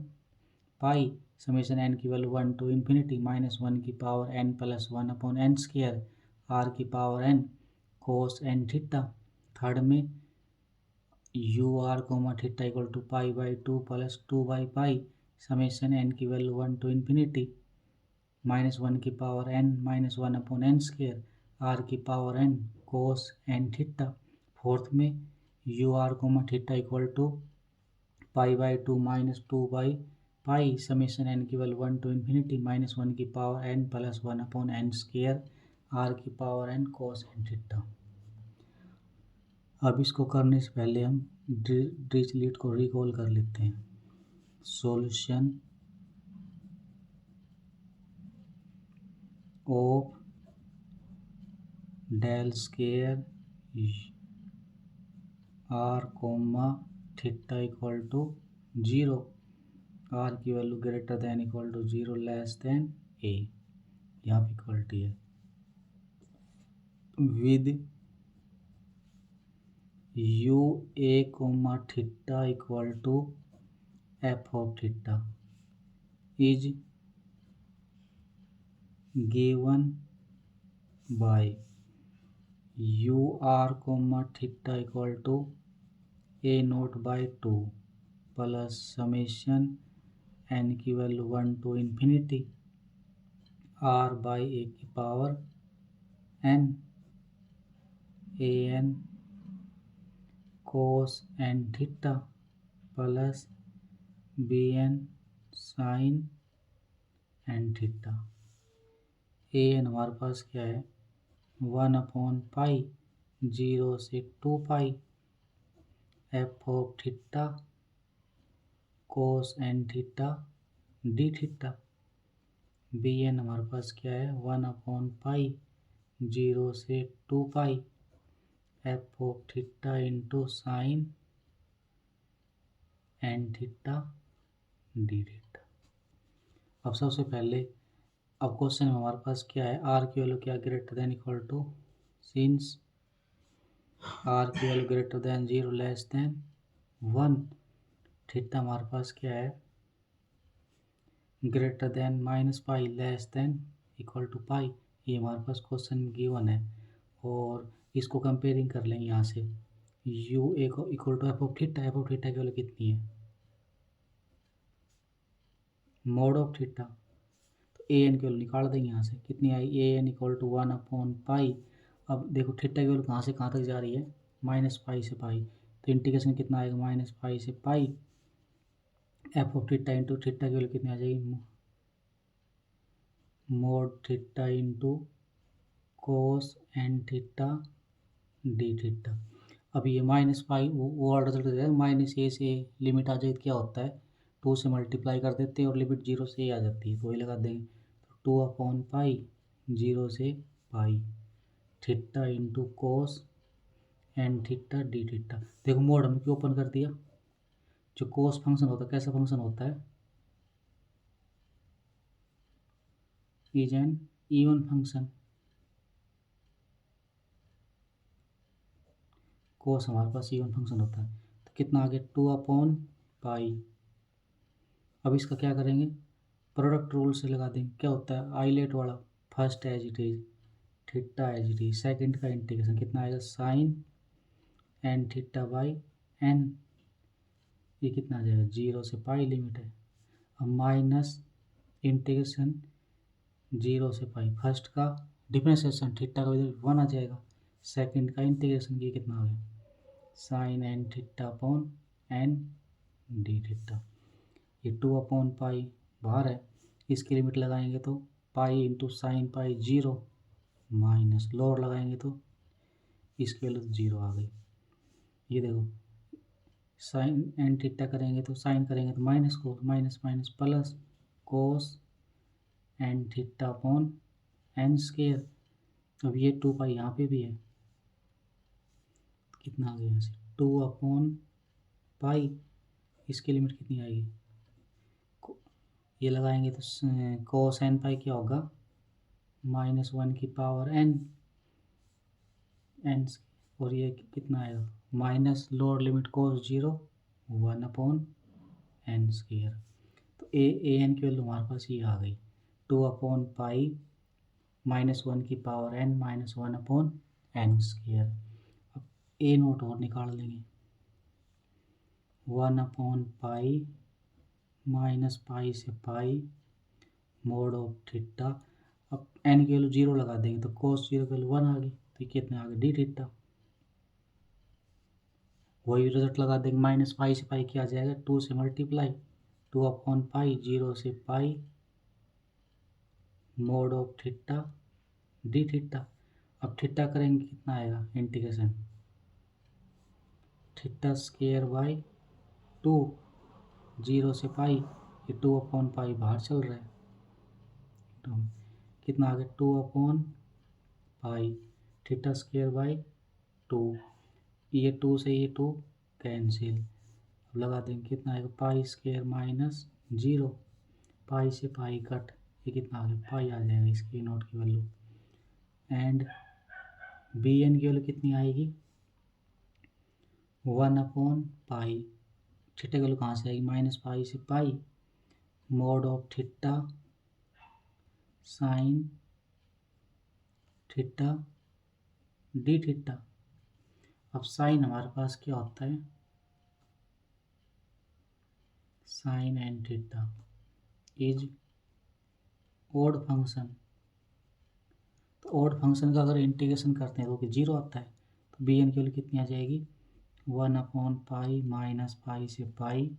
pi summation N की वैल्यू 1 टू इन्फिनिटी माइनस 1 की power N plus 1 upon N square are की power N cos N theta. Third में U are comma theta equal to pi by 2 plus 2 by pi summation N की वैल्यू 1 टू इन्फिनिटी माइनस 1 की power N minus 1 upon N square are की power N cos N theta. Fourth में U are comma theta equal to pi by 2 minus 2 by pi summation N की वैल्यू 1 टू इन्फिनिटी माइनस 1 की power N plus 1 upon N square are की power N cos N theta. अब इसको करने से पहले हम डिरिचलेट को रिकॉल कर लेते हैं। Solution of del square r comma theta equal to 0, are की value greater than equal to 0 less than a, यहाँ पे इक्वलिटी है, with u a comma theta equal to f of theta is given by u are comma theta equal to a naught by 2 plus summation n की value 1 to infinity r by a की power n a n cos N theta plus b n sine n theta. A n हमारे पास क्या है 1/पाई 0 से 2 pi f of theta cos N theta d theta. B n हमारे पास क्या है 1/पाई 0 से 2 pi f of theta into sine n theta d theta. अब सबसे पहले अब क्वेश्चन में हमारे पास क्या है, आर की वैल्यू क्या greater than equal to, since r की value greater than 0 less than 1, theta हमारे पास क्या है greater than -pi less than equal to pi. ये हमारे पास क्वेश्चन में गिवन है और इसको कंपेयरिंग कर लेंगे यहाँ से, यू ए को equal to f of theta की वैल्यू कितनी है मोड ऑफ थीटा, तो ए एन की वैल्यू निकाल देंगे यहाँ से, कितनी आई ए एन इक्वल टू 1/पाई। अब देखो थीटा की वैल्यू कहाँ से कहाँ तक जा रही है -पाई से पाई, तो इंटीग्रेशन कितना आएगा -पाई से pi f of theta into theta की वैल्यू कितनी आ जाएगी mod theta into cos N theta d theta. अब ये -पाई वो ऑर्डर चलते जाएगा, -a से लिमिट आ जाए क्या होता है 2 से मल्टीप्लाई कर देते हैं और लिमिट 0 से आ जाती है, तो वही लगा देंगे, तो 2/पाई 0 से pi theta into cos N theta d theta. देखो मोड हमने क्यों ओपन कर दिया, जो कोस फंक्शन होता है कैसा फंक्शन होता है इज एन इवन फंक्शन, कोस हमारे पास इवन फंक्शन होता है, तो कितना आ गया 2/पाई। अब इसका क्या करेंगे प्रोडक्ट रूल से लगा देंगे, क्या होता है आइलेट वाला, first as it is theta as it is, second का इंटीग्रेशन कितना आएगा sine n theta by n, ये कितना आ जाएगा 0 से पाई लिमिट है, अब माइनस इंटीग्रेशन 0 से पाई, फर्स्ट का डिफरेंशिएशन थीटा का इधर 1 आ जाएगा, सेकेंड का इंटीग्रेशन ये कितना आ गया sine n theta upon n d theta. ये 2/पाई बाहर है, इसकी लिमिट लगाएंगे तो pi into sine pi 0 minus lower लगाएंगे तो इसकी वैल्यू 0 आ गई। ये देखो साइन एन थीटा करेंगे तो साइन करेंगे तो माइनस को minus minus plus cos N theta upon N square. अब ये 2 पाई यहाँ पे भी है, कितना आ गया यहाँ से 2/पाई, इसकी लिमिट कितनी आएगी ये लगाएंगे तो कोस एन पाई क्या होगा -1 की पावर एन एन, और ये कितना आएगा माइनस लोअर लिमिट कोस 0 1/एन स्क्वायर। तो ए एन की वैल्यू हमारे पास ये आ गई 2/पाई -1 की पावर एन -1/एन स्क्वायर। अब ए नोट और निकाल लेंगे 1/पाई -पाई से पाई मोड ऑफ थीटा। अब एन की वैल्यू 0 लगा देंगे तो कोस 0 की वैल्यू 1 आ गई, तो ये कितने आ गए डी थीटा। वही रिजल्ट लगा देंगे -पाई से पाई क्या आ जाएगा 2 से मल्टीप्लाई 2/पाई 0 से pi mod of theta d theta. अब थीटा करेंगे कितना आएगा इंटीग्रेशन थीटा स्क्वायर बाई 2 0 से पाई, ये 2/पाई बाहर चल रहा है, तो कितना आ गया 2/पाई थीटा स्क्वायर बाई 2, ये 2 से ये 2 कैंसिल। अब लगा देंगे कितना आएगा, पाई स्क्वायर माइनस 0, पाई से पाई कट, ये कितना आ गया, पाई आ जाएगा इसकी नोट की वैल्यू। एंड बी एन की वैल्यू कितनी आएगी, 1/पाई, थीटा की वैल्यू कहाँ से आएगी, माइनस पाई से pi, mod of theta sine theta d theta. अब साइन हमारे पास क्या होता है, sine n theta is odd function. तो ओड फंक्शन का अगर इंटीग्रेशन करते हैं तो कि 0 आता है, तो बी एन की वैल्यू कितनी आ जाएगी, 1/पाई माइनस पाई से pi,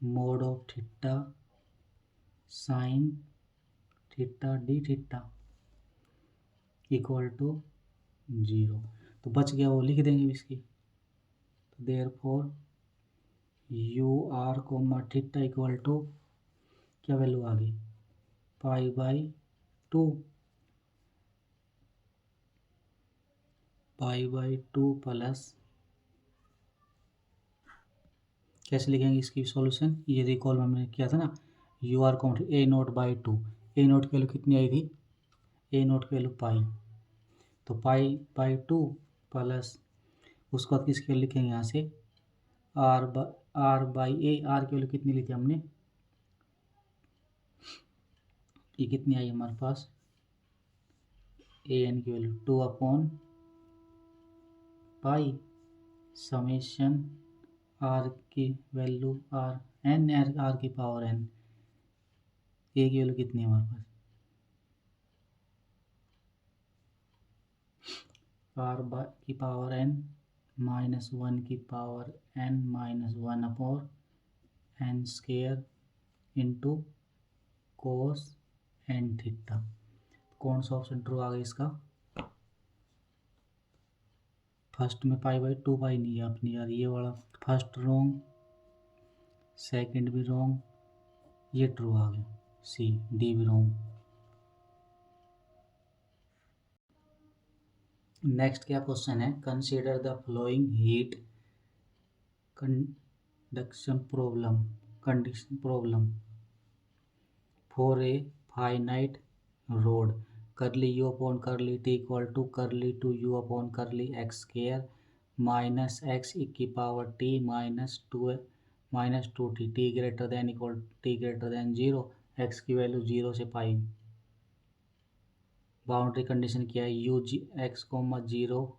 mod of theta sine theta d theta equal to 0। तो बच गया वो लिख देंगे इसकी। तो therefore u are comma theta equal to क्या वैल्यू आ गई, पाई/2, पाई/2 प्लस, कैसे लिखेंगे इसकी सॉल्यूशन, ये रिकॉल में हमने किया था ना, u are comma a naught, a naught की वैल्यू कितनी आई थी, ए नोट की वैल्यू पाई, तो पाई/2 प्लस उसके बाद किसके लिखेंगे यहाँ से, आर/ए, आर की वैल्यू कितनी ली थी हमने, ये कितनी आई हमारे पास, ए एन की वैल्यू 2/पाई समेशन आर की वैल्यू आर एन, आर की पावर एन, ए की वैल्यू कितनी है हमारे पास, आर की पावर एन माइनस 1 की power N minus 1/n square into cos N theta. कौन सा ऑप्शन ट्रू आ गया इसका, फर्स्ट में पाई/2 पाई नहीं है अपनी यार, ये वाला फर्स्ट रॉन्ग, सेकंड भी रॉन्ग, ये ट्रू आ गया, सी डी भी रॉन्ग। नेक्स्ट क्या क्वेश्चन है, consider the flowing heat conduction problem for a finite road, करली u upon curly T equal to करली two U upon curly x square minus x की power T -2t, T greater than equal T greater than 0, x की वैल्यू 0 से पाई। बाउंड्री कंडीशन क्या है, you x comma 0,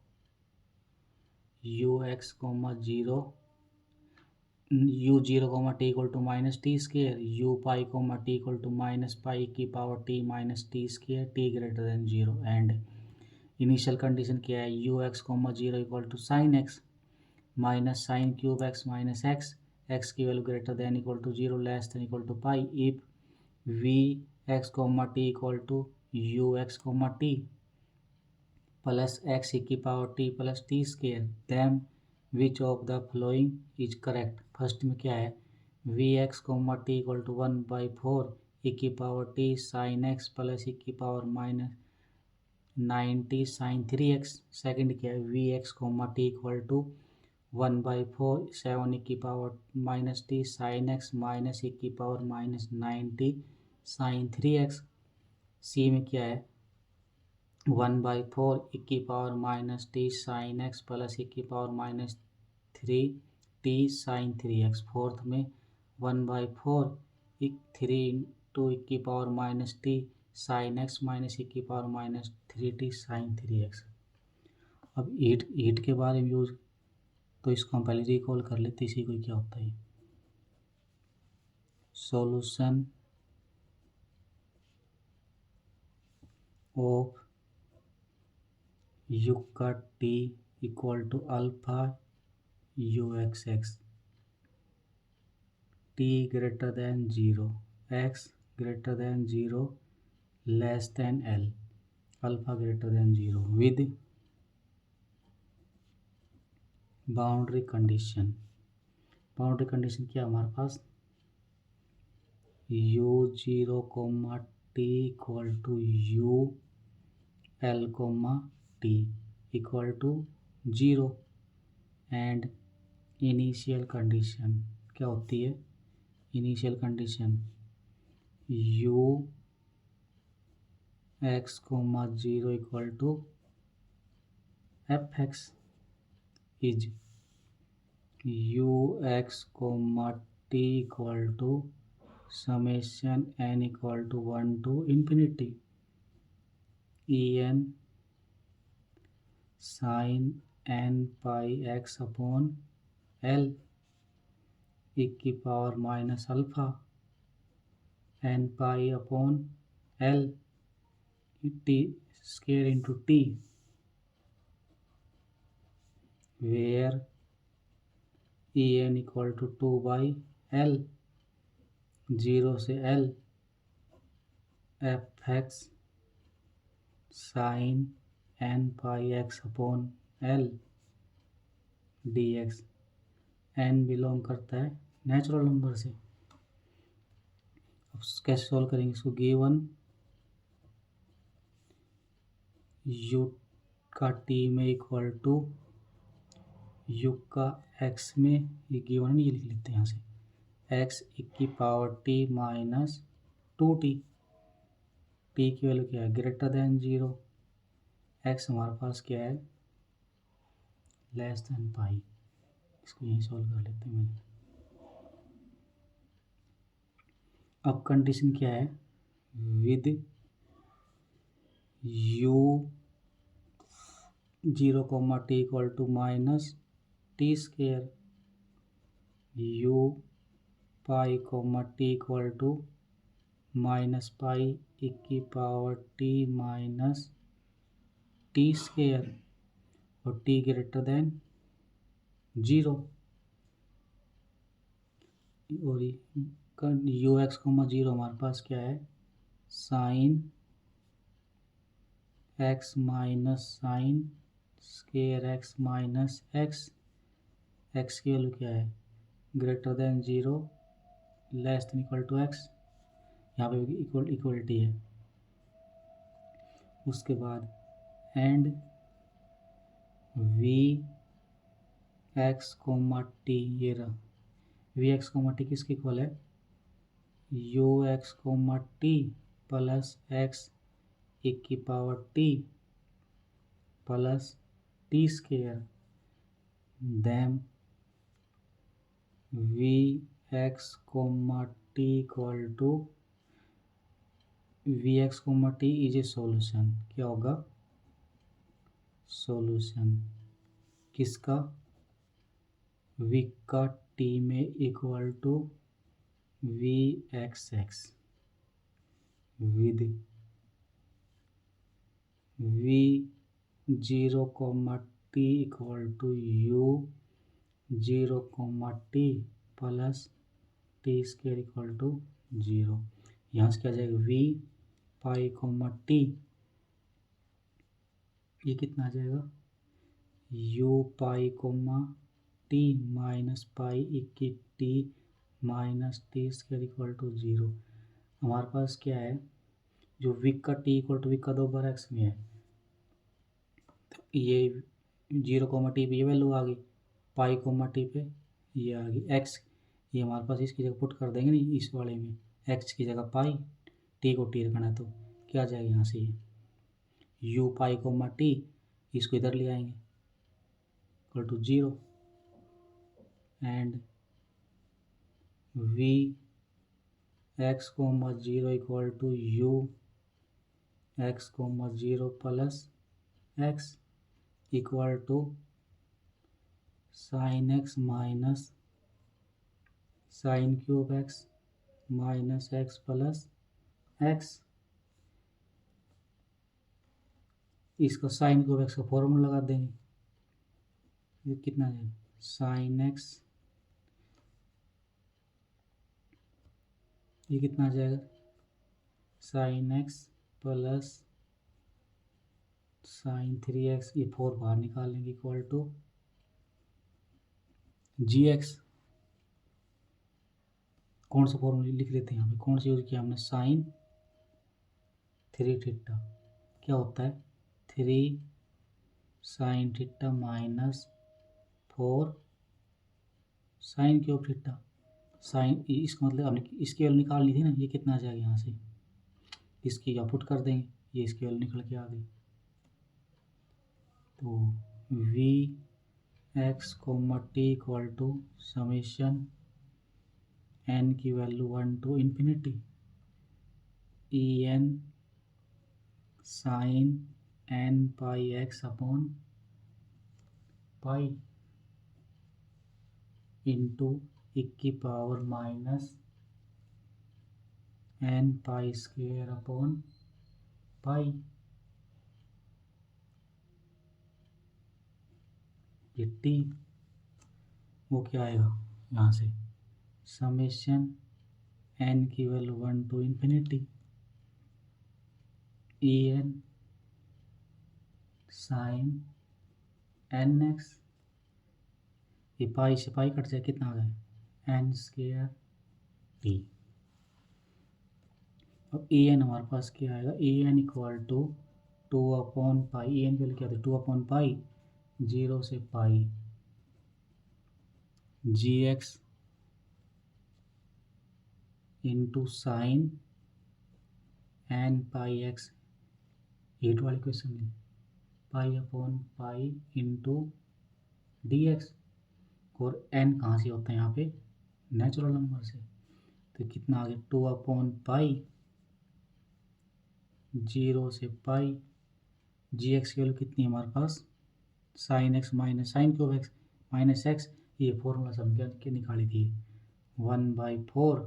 u x comma 0, u 0 comma t equal to minus t square, u pi comma t equal to minus pi की power t minus t square, t greater than 0। And initial condition क्या है, you x comma 0 equal to sine x minus sine cube x minus x, x की value greater than equal to 0 less than equal to pi, if v x comma t equal to u x comma t plus x की power t plus t square, then which of the following is correct. First में क्या है, v x comma t equal to 1/4 e की power t sine x plus e की power minus 90 sine 3x। Second क्या है, v x comma t equal to 1/4 7 e की power minus t sine x minus e की पावर माइनस 90 साइन 3x। सी में क्या है, 1/4 ई की power minus t sine x plus e की power minus 3t sign 3x। Fourth में 1/4 3 इंटू ई की power minus t sine x minus e की power minus 3t sign 3x। अब हीट के बारे में यूज, तो इसको हम पहले रिकॉल कर लेते, इसी को क्या होता है, सॉल्यूशन ऑफ यू का t equal to alpha u x x, t greater than 0, x greater than 0 less than l, alpha greater than 0 with boundary condition. Boundary condition क्या हमारे पास, u 0 comma t equal to u l comma t equal to 0, and initial condition क्या होती है? Initial condition u x comma 0 equal to f x is u x comma t equal to summation n equal to 1 to infinity e n sine n pi x upon l e की power minus alpha n pi upon l t square into t where e n equal to 2 by l 0 से l f x sine n pi x upon l d x. N belong करता है नेचुरल नंबर से। अब कैसे सॉल्व करेंगे इसको? गिवन यू का टी में इक्वल टू यू का एक्स में, ये गिवन ये लिख लेते हैं यहाँ से, एक्स की power t minus 2t। T की वैल्यू क्या है? Greater than 0। एक्स हमारे पास क्या है? Less than pi. इसको यहीं सॉल्व कर लेते हैं मैंने। अब कंडीशन क्या है? With u 0 comma t equal to minus t square u pi comma t equal to minus pi e की power t minus t square और टी ग्रेटर देन 0 और यू एक्स कोमा 0 हमारे पास क्या है? Sine x minus sine square x minus x. X की वैल्यू क्या है? Greater than 0 less than equal to x. यहाँ पे इक्वलिटी है। उसके बाद and v x comma t, ये रहा वी एक्स कोमा टी किसके इक्वल है? You x comma t plus x e की power t plus t square then v x comma t equal to v x comma t is a solution. क्या होगा? सॉल्यूशन किसका? वी का टी में equal to v x x with v 0 comma t equal to u 0 comma t plus t square equal to 0। यहाँ से क्या आ जाएगा? वी पाई कोमा टी, ये कितना आ जाएगा? U pi comma t minus pi इक्की t minus t square equal to 0। हमारे पास क्या है? जो विक का टी इक्वल टू विक का 2 बार एक्स में है, तो ये 0 कोमा टी पे ये वैल्यू आ गई, पाई कोमा टी पे ये आ गई एक्स। ये हमारे पास इसकी जगह पुट कर देंगे नहीं, इस वाले में एक्स की जगह पाई, टी को टी रखना है तो क्या आ जाएगा यहाँ से? ये यू पाई कोमा टी, इसको इधर ले आएंगे equal to 0 and v x comma 0 equal to u x comma 0 plus x equal to sine x minus sine cube x minus x plus x. इसको साइन क्यूब एक्स का फॉर्मूला लगा देंगे। ये कितना है? साइन एक्स, ये कितना आ जाएगा? Sign x plus sine 3x, ये 4 बाहर निकाल लेंगे इक्वल टू जी एक्स। कौन सा फॉर्मूला लिख लेते हैं यहाँ पे? कौन सा यूज किया हमने? साइन 3 थीटा क्या होता है? 3 sine theta minus 4 sine cube theta. Sine इसका मतलब हमने इसकी वैल्यू निकालनी थी ना, ये कितना आ जाएगा यहाँ से, इसकी या पुट कर देंगे, ये इसकी वैल्यू निकल के आ गई। तो v x comma t equal to summation n की value 1 to infinity e n sine n pi x upon pi into e की power minus n pi square upon pi. ये टी वो क्या आएगा यहाँ से, समेशन एन की value 1 to infinity e n sine n x, ये पाई से पाई कट जाए, कितना आ गया एन स्क्वेयर टी। अब ई एन हमारे पास क्या आएगा, e n equal to 2 upon pi, e n की वैल्यू क्या होती है 2 अपॉन पाई 0 से pi g x into sine n pi x, heat वाली क्वेश्चन है, pi upon pi into d x. और एन कहाँ से होता है यहाँ पे, नेचुरल नंबर से, तो कितना आ गया 2 अपॉन पाई 0 से पाई जी एक्स की वैल्यू कितनी है हमारे पास, sine x minus sine cube x minus x, ये फॉर्मूला सब क्या निकाली थी 1/4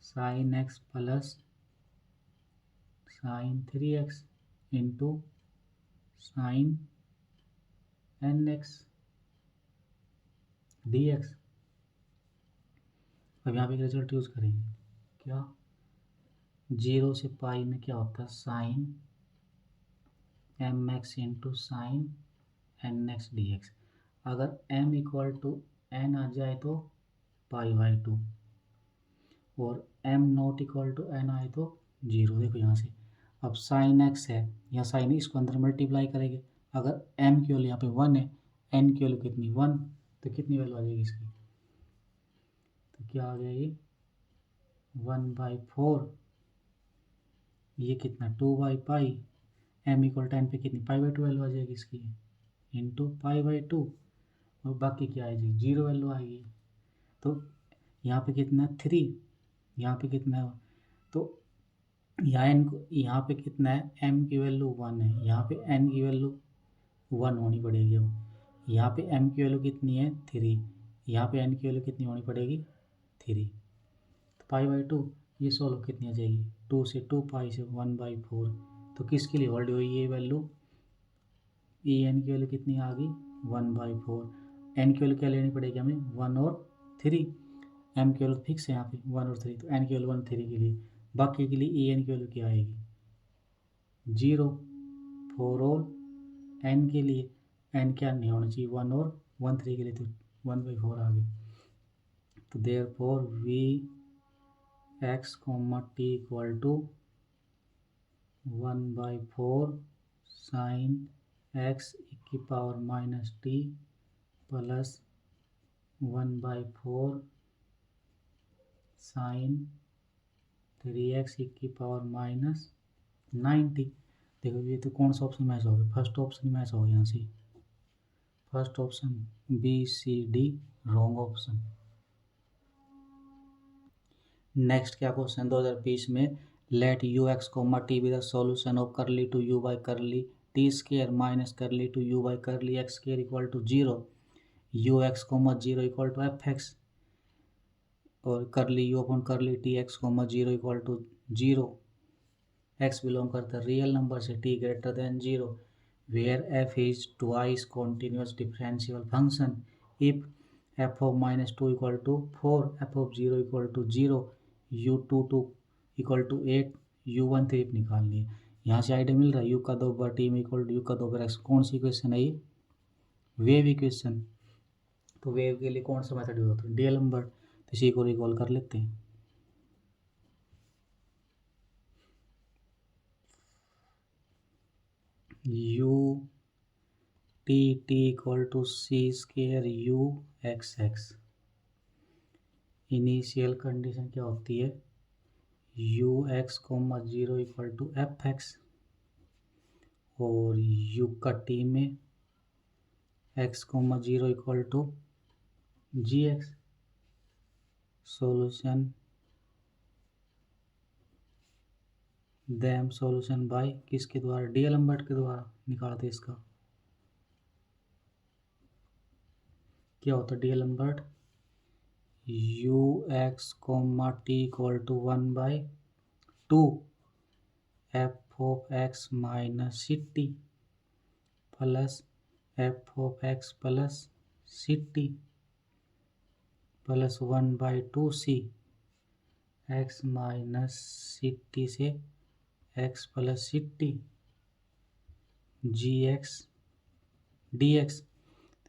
sine x plus sine 3x into sine n x d x. अब यहाँ पे रिजल्ट यूज करेंगे, क्या 0 से पाई में क्या होता है sine m x into sine n x d x. अगर m इक्वल टू एन आ जाए तो π/2 और m not equal to n आए तो 0। देखो यहाँ से अब साइन एक्स है, या साइन इसको अंदर मल्टीप्लाई करेंगे, अगर m की वैल्यू यहाँ पे 1 है, n की वैल्यू कितनी 1, तो कितनी वैल्यू आ जाएगी इसकी, तो क्या आ जाएगी 1/4, ये कितना 2/पाई, m इक्वल टू एन पे कितनी π/2 वैल्यू आ जाएगी इसकी इंटू π/2, और बाकी क्या आएगी 0 वैल्यू आएगी। तो यहाँ पे कितना 3, यहाँ पे कितना है, तो यहाँ पे कितना है m की वैल्यू 1 है, यहाँ पे n की वैल्यू 1 होनी पड़ेगी। अब यहाँ पे m की वैल्यू कितनी है 3, यहाँ पे n की वैल्यू कितनी होनी पड़ेगी 3, तो π/2 ये सोल्व कितनी आ जाएगी 2 से 2 पाई से 1/4। तो किसके लिए होल्ड हुई ये वैल्यू, ई एन की वैल्यू कितनी आ गई 1/4, एन की वैल्यू क्या लेनी पड़ेगी हमें 1 और 3, एम की वैल्यू फिक्स है यहाँ पे 1 और 3, तो एन की वैल्यू 1 3 के लिए, बाकी के लिए ई एन की वैल्यू क्या आएगी 0 फॉर ऑल एन के लिए, एन क्या नहीं होना चाहिए 1 और 1 3 के लिए, तो 1/4 आ गई। तो therefore v x comma t equal to 1/4 sine x की power minus t plus 1/4 sine 3x की पावर माइनस 90। देखो ये तो कौन सा ऑप्शन मैच हो गया, फर्स्ट ऑप्शन मैच हो गया यहाँ से, first option B, C, D wrong option. Next क्या क्वेश्चन 2020 में, let u x comma t be the solution of curly two u by curly t square minus curly two u by curly x square equal to 0, u x comma 0 equal to f x, और curly u upon curly t x comma 0 equal to 0, x belong करता है रियल नंबर से t greater than 0, where f is twice continuous differential function, if f of -2 equal to 4, f of 0 equal to 0, u2 equal to 8, u1 3 निकालनी है। यहाँ से आइडिया मिल रहा है, यू का 2 बार टी में इक्वल टू यू का 2 बार एक्स, कौन सी इक्वेशन है ये वेव इक्वेशन। तो वेव के लिए कौन सा मेथड यूज होता है डीएल नंबर, तो इसी को रिकॉल कर लेते हैं। u t equal to c square u x x. Initial condition क्या होती है, you x comma 0 equal to f x, और यू का टी में x comma 0 equal to g x. Solution solution by किसके द्वारा, डीएलएम्बर्ट के द्वारा निकालते इसका। क्या होता है D'Alembert, u x comma t equal to 1/2 f of x minus c t plus f of x plus c t plus 1/2 c x minus c t से x plus c t g x d x.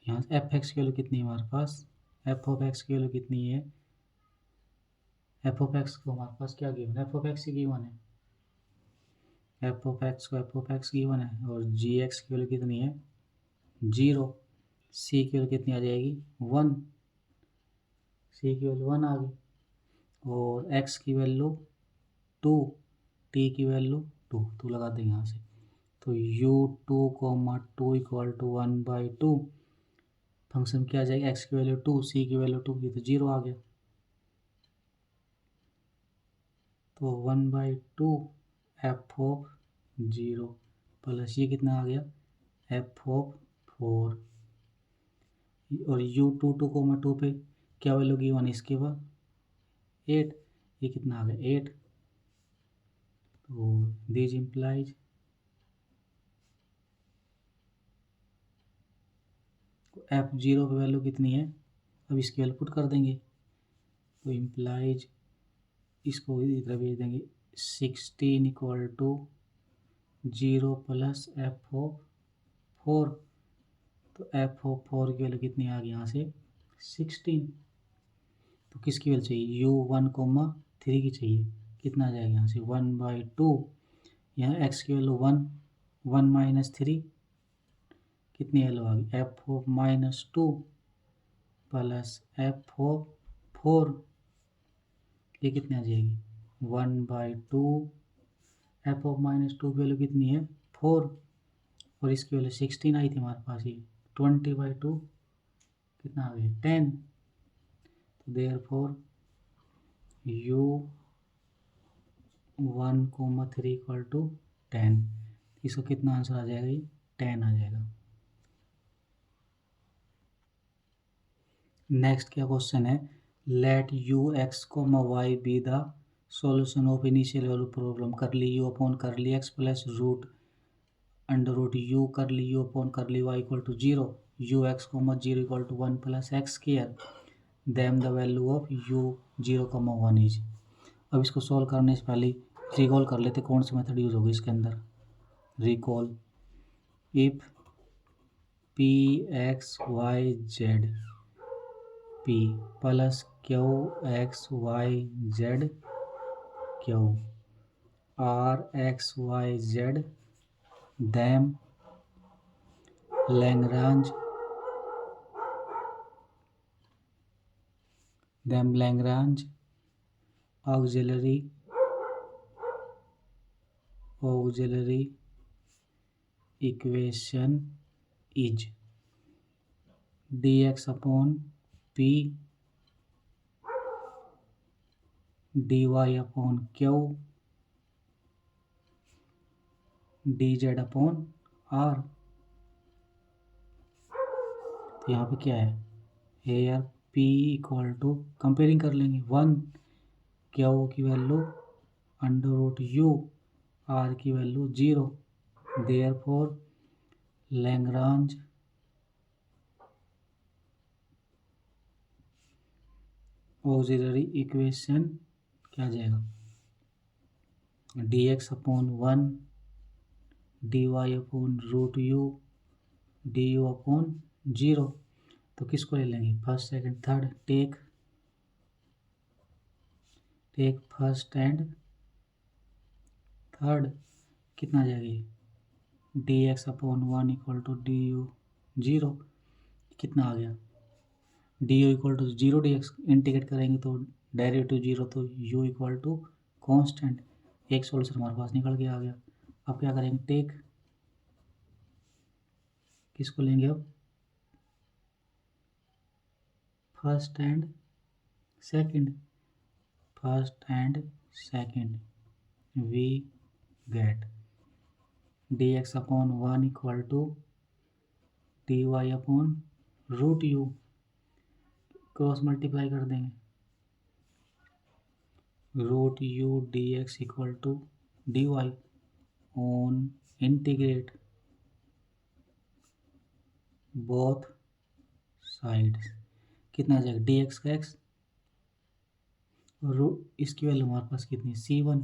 यहाँ से एफ एक्स की वैल्यू कितनी है हमारे पास, एफ ऑफ एक्स की वैल्यू कितनी है, एफ ऑफ एक्स को हमारे पास क्या गिवन है, f of x he given है, एफ ऑफ एक्स को एफ ऑफ एक्स गिवन है, और जी एक्स की वैल्यू कितनी है 0, सी की वैल्यू कितनी आ जाएगी 1, सी की वैल्यू 1 आ गई, और एक्स की वैल्यू 2, टी की वैल्यू 2, तो लगा देंगे यहाँ से। तो u2, 2 इक्वल टू 1/2 फंक्शन क्या आ जाएगा, एक्स की वैल्यू 2, सी की वैल्यू 2, ये तो 0 आ गया। तो 1/2 एफ ऑफ 0 प्लस ये कितना आ गया एफ ऑफ 4, और u2, 2 पे क्या वैल्यू गिवन इसके बाद 8, ये कितना आ गया 8। तो दिस इम्प्लाइज f0 की वैल्यू कितनी है, अब इसकी वैल्यू पुट कर देंगे, तो इम्प्लाइज इसको इधर भेज देंगे 16 equal to 0 plus f of 4, तो एफ ऑफ 4 की वैल्यू कितनी आ गई यहाँ से 16। तो किसकी वैल्यू चाहिए, u1, 3 की चाहिए, कितना आ जाएगा यहाँ से 1/2, यहाँ एक्स की वैल्यू 1, 1 माइनस 3 कितनी वैल्यू आ गई F of -2 plus f of 4, ये कितनी आ जाएगी 1/2 एफ ऑफ -2 की वैल्यू कितनी है 4, और इसकी वैल्यू 16 आई थी हमारे पास, ये 20/2 कितना आ गया 10। तो देयरफॉर u1, 3 इक्वल टू 10, इसका कितना आंसर आ जाएगा, ये 10 आ जाएगा। नेक्स्ट क्या क्वेश्चन है, let u x comma y be the solution of initial value problem curly u upon curly x plus root under root u curly u upon curly y equal to 0, u x comma 0 equal to 1 plus x square, then the value of u 0, 1 is. अब इसको सॉल्व करने से पहले रिकॉल कर लेते कौन सी मेथड यूज होगी इसके अंदर, recall if p x Y Z p plus Q x Y z q r x Y z then Lagrange auxiliary equation is dx upon p dy upon q dz upon r। तो यहाँ पे क्या है, here p equal to comparing कर लेंगे 1, क्यू की value under root u, r की value 0, therefore Lagrange auxiliary equation क्या आ जाएगा, dx upon 1 dy upon root u du upon 0। तो किसको ले लेंगे, first second third, take first and third, कितना आ जाएगी dx upon 1 equal to du 0, कितना आ गया d u equal to 0 d x integrate करेंगे तो डेरिवेटिव 0, तो यू इक्वल टू कॉन्स्टेंट। एक सोल्यूशन हमारे पास निकल के आ गया। अब क्या करेंगे, टेक, किसको लेंगे अब, first and second, first and second, we get d x upon 1 equal to d Y upon root u, cross multiply कर देंगे, root u d x equal to d y on integrate both sides, कितना आ जाएगा डी एक्स का एक्स, रूट इसकी वैल्यू हमारे पास कितनी c1,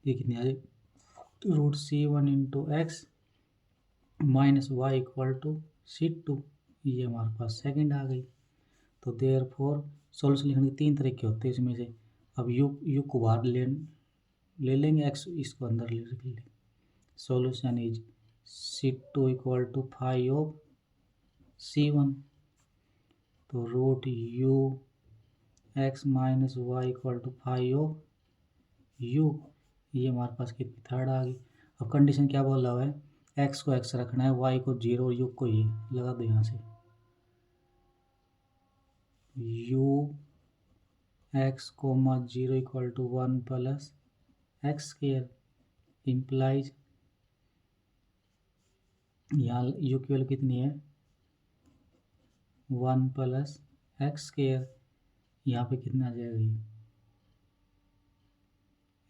ये कितनी आ जाएगी root c1 into x minus y equal to c2, ये हमारे पास सेकंड आ गई। तो देयर फोर सोल्यूशन लिखने के 3 तरीके होते हैं इसमें से। अब यू को बाहर ले लेंगे, एक्स इसको अंदर ले लेंगे। Solution is c2 equal to 5 of c1, तो root u x minus y equal to 5 of u, ये हमारे पास कितनी थर्ड आ गई। अब कंडीशन क्या बोल रहा है, एक्स को एक्स रखना है, वाई को 0 और यू को ये लगा दो यहाँ से, u x comma 0 equal to 1 plus x square implies, यहाँ यू की वैल्यू कितनी है 1 प्लस एक्स स्क्वायर, यहाँ पे कितना आ जाएगा, ये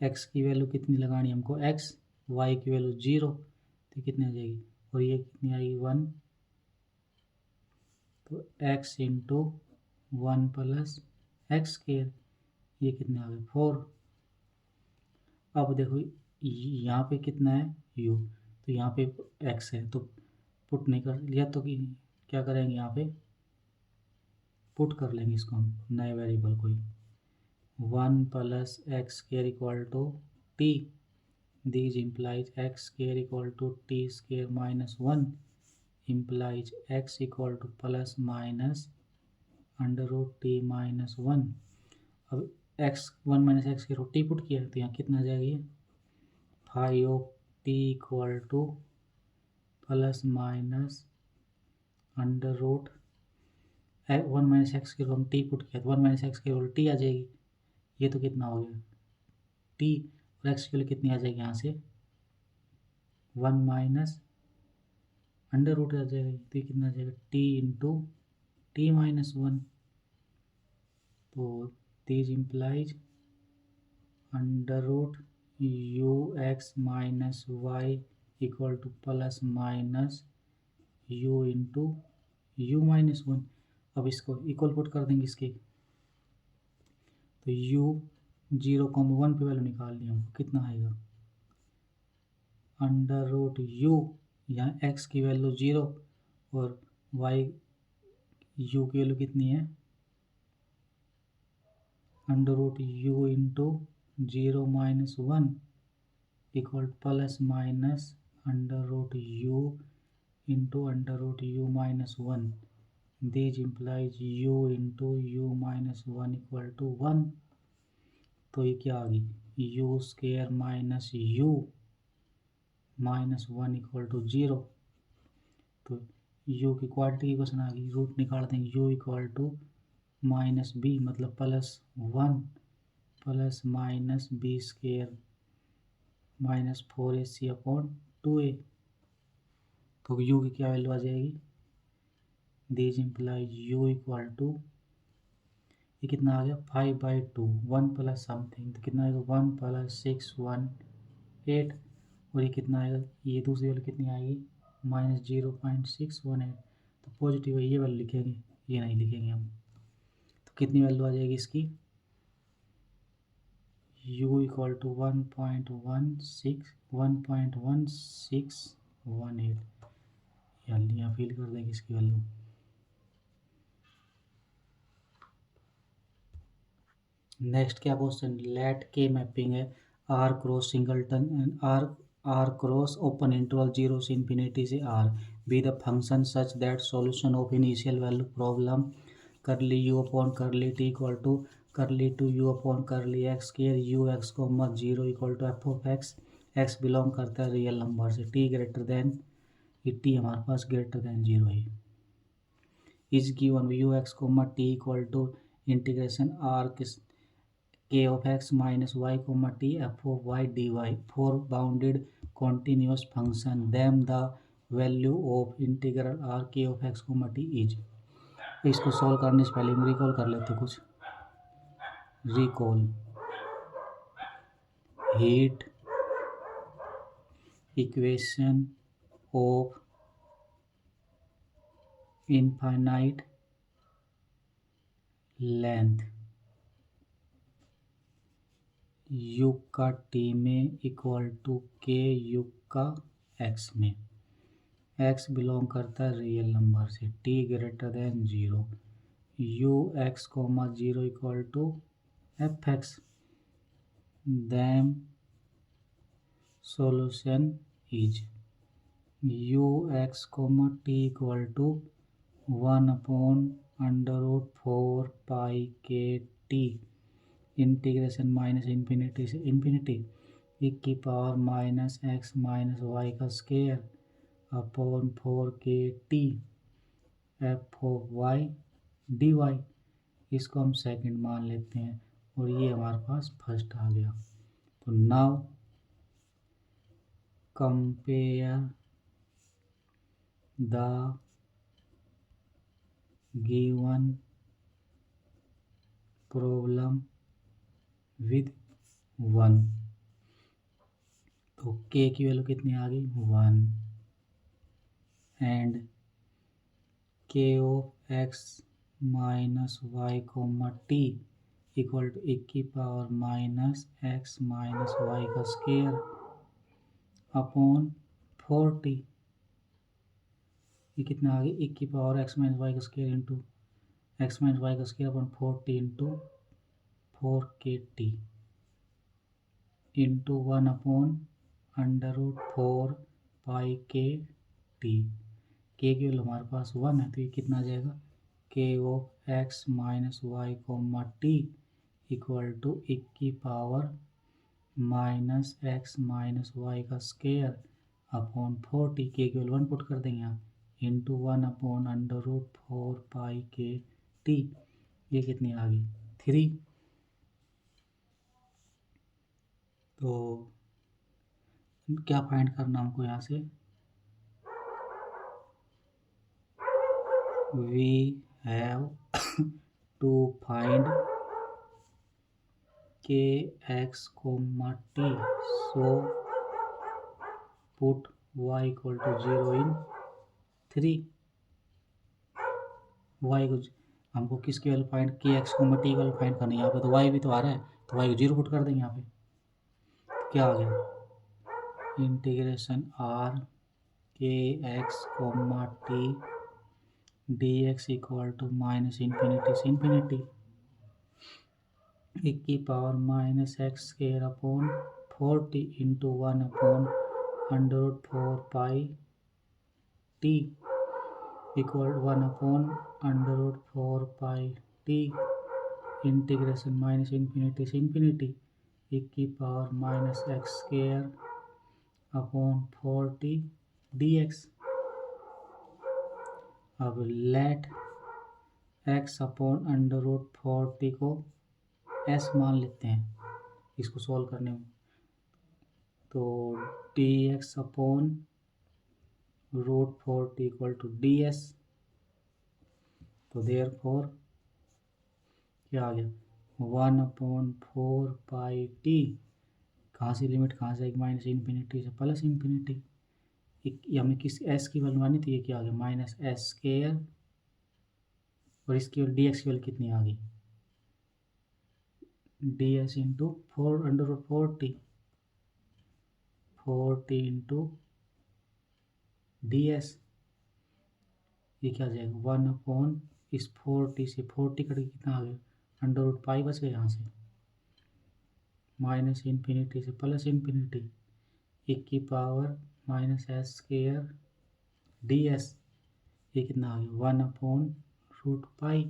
एक्स की वैल्यू कितनी लगानी है हमको एक्स, वाई की वैल्यू 0, तो कितनी आ जाएगी, और ये कितनी आएगी 1, तो x into 1 plus x square, ये कितने आ गए 4। अब देखो यहाँ पे कितना है u, तो यहाँ पे x है, तो पुट नहीं कर लिया तो कि क्या करेंगे, यहाँ पे पुट कर लेंगे इसको हम नए वेरिएबल को ही, 1 plus x square equal to t, this implies x square equal to t square minus 1 implies x equal to plus minus under root t minus 1। अब एक्स 1 माइनस एक्स की टी पुट किया तो यहाँ कितना आ जाएगी 5 of t equal to plus minus under root 1 minus x की हम टी पुट किया तो 1 माइनस एक्स की टी आ जाएगी, ये तो कितना हो गया टी, और एक्स की वैल्यू कितनी आ जाएगी यहाँ से 1 माइनस अंडर रूट आ जाएगा, तो ये कितना आ जाएगा टी इंटू टी माइनस 1, तो this implies under root u x minus y equal to plus minus u into u minus 1। अब इसको इक्वल पुट कर देंगे इसके, तो u 0,1 पे वैल्यू निकालनी है हमको, कितना आएगा अंडर रूट u, यहाँ x की वैल्यू 0 और y u की वैल्यू कितनी है under root u into 0 minus 1 equal plus minus under root u into under root u minus 1, this implies u into u minus 1 equal to 1, तो ये क्या आ गई u square minus u minus 1 equal to 0, तो u की क्वाड्रेटिक इक्वेशन आ गई, रूट निकाल देंगे u equal to minus b मतलब plus 1 plus minus b square minus 4ac upon 2a, तो u की क्या वैल्यू आ जाएगी, this implies u equal to, ये कितना आ गया 5/2, 1 प्लस समथिंग, तो कितना आएगा 1 प्लस 6 1 8, और ये कितना आएगा, ये दूसरी वैल्यू कितनी आएगी माइनस 0.618, तो पॉजिटिव है ये वैल्यू लिखेंगे, ये नहीं लिखेंगे हम, तो कितनी वैल्यू आ जाएगी इसकी u इक्वल टू 1.1618, यहाँ फिल कर देंगे इसकी वैल्यू। नेक्स्ट क्या क्वेश्चन, लेट के मैपिंग है R cross singleton, R cross open interval 0 से इन्फिनिटी से R, be the function such that solution of initial value problem curly u upon curly t equal to curly 2u upon curly x care u x comma 0 equal to f of x belong करता है रियल नंबर से t ग्रेटर देन t हमारे पास ग्रेटर देन 0 है is given u x comma t equal to integration r k of x minus y comma t f of y dy for bounded continuous function then the value of integral r k of x comma t is इसको सॉल्व करने से पहले हम रिकॉल कर लेते कुछ recall heat equation of infinite length युग का टी में इक्वल टू के युग का एक्स में एक्स बिलोंग करता है रियल नंबर से t greater than 0 u x comma 0 equal to f x then solution is u x comma t equal to 1 upon under root 4 pi k t integration minus infinity से इन्फिनिटी e की power minus x minus y का square upon 4 k t f of y d y इसको हम सेकंड मान लेते हैं और ये हमारे पास फर्स्ट आ गया तो now compare the given problem with 1 तो k की वैल्यू कितनी आ गई 1 and k of x minus y comma t equal to एक की power minus x minus y का स्केयर अपॉन 40 ये कितना आ गया एक की पावर एक्स माइनस वाई का square into x minus y का square upon 40 into 4 k t into 1 upon under root 4 pi k t के वैल्यू हमारे पास 1 है तो ये कितना आ जाएगा K of x minus y comma t equal to एक की power minus x minus y का स्केयर अपॉन 40 के केवल 1 पुट कर देंगे आप into 1 upon under root 4 pi k t ये कितनी आ गई 3 तो क्या फाइंड करना हमको यहाँ से we have to find K x comma t so put y equal to 0 in 3 y को हमको किसकी value find K x comma t value find करनी है यहाँ पे तो वाई भी तो आ रहा है तो वाई को 0 पुट कर देंगे यहाँ पे क्या आ गया इंटीग्रेशन आर के x comma t d x equal to minus infinity से इन्फिनिटी एक की power minus x square upon 40 into 1 upon under root 4 pi t equal 1 upon under root 4 pi t integration minus infinity से इन्फिनिटी एक की power minus x square upon 40 d x अब let x upon under root 40 को एस मान लेते हैं इसको सॉल्व करने में तो d x upon root 40 equal to d s तो देयर फोर क्या आ गया 1 अपॉन 4 पाई टी कहाँ से लिमिट कहाँ से माइनस इन्फिनिटी से प्लस इन्फिनिटी हमें किस एस की वैल्यू मानी तो ये क्या आ गया माइनस एस स्केयर और इसकी डी एक्स की वैल्यू कितनी आ गई d s into 4 under root 40 into d s ये क्या आ जाएगा 1 अपॉन इस 40 से 40 कट कितना आ गया अंडर रूट पाई बच गया यहाँ से माइनस इन्फिनिटी से प्लस इन्फिनिटी एक की power minus S square ds, ये कितना आ गया 1/√पाई।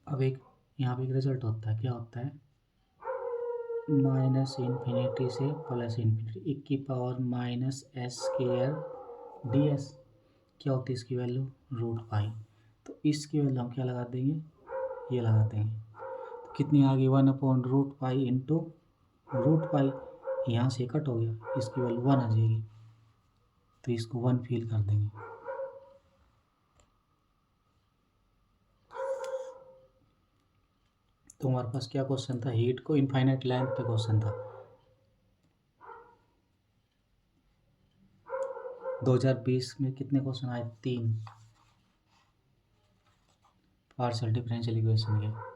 अब एक यहाँ पे एक रिजल्ट होता है, क्या होता है, -∞ से +∞, e की पावर -s² ds, क्या होती है इसकी वैल्यू √पाई। तो इसकी वैल्यू हम क्या लगा देंगे, ये लगा देंगे। तो कितनी आ गई 1/√पाई इंटू √पाई, यहाँ से कट हो गया, इसकी वैल्यू 1 आ जाएगी, तो इसको 1 फील कर देंगे। तो हमारे पास क्या क्वेश्चन था, हीट को इनफाइनाइट लेंथ पे क्वेश्चन था। 2020 में कितने क्वेश्चन आए, 3 पार्शियल डिफरेंशियल इक्वेशन के।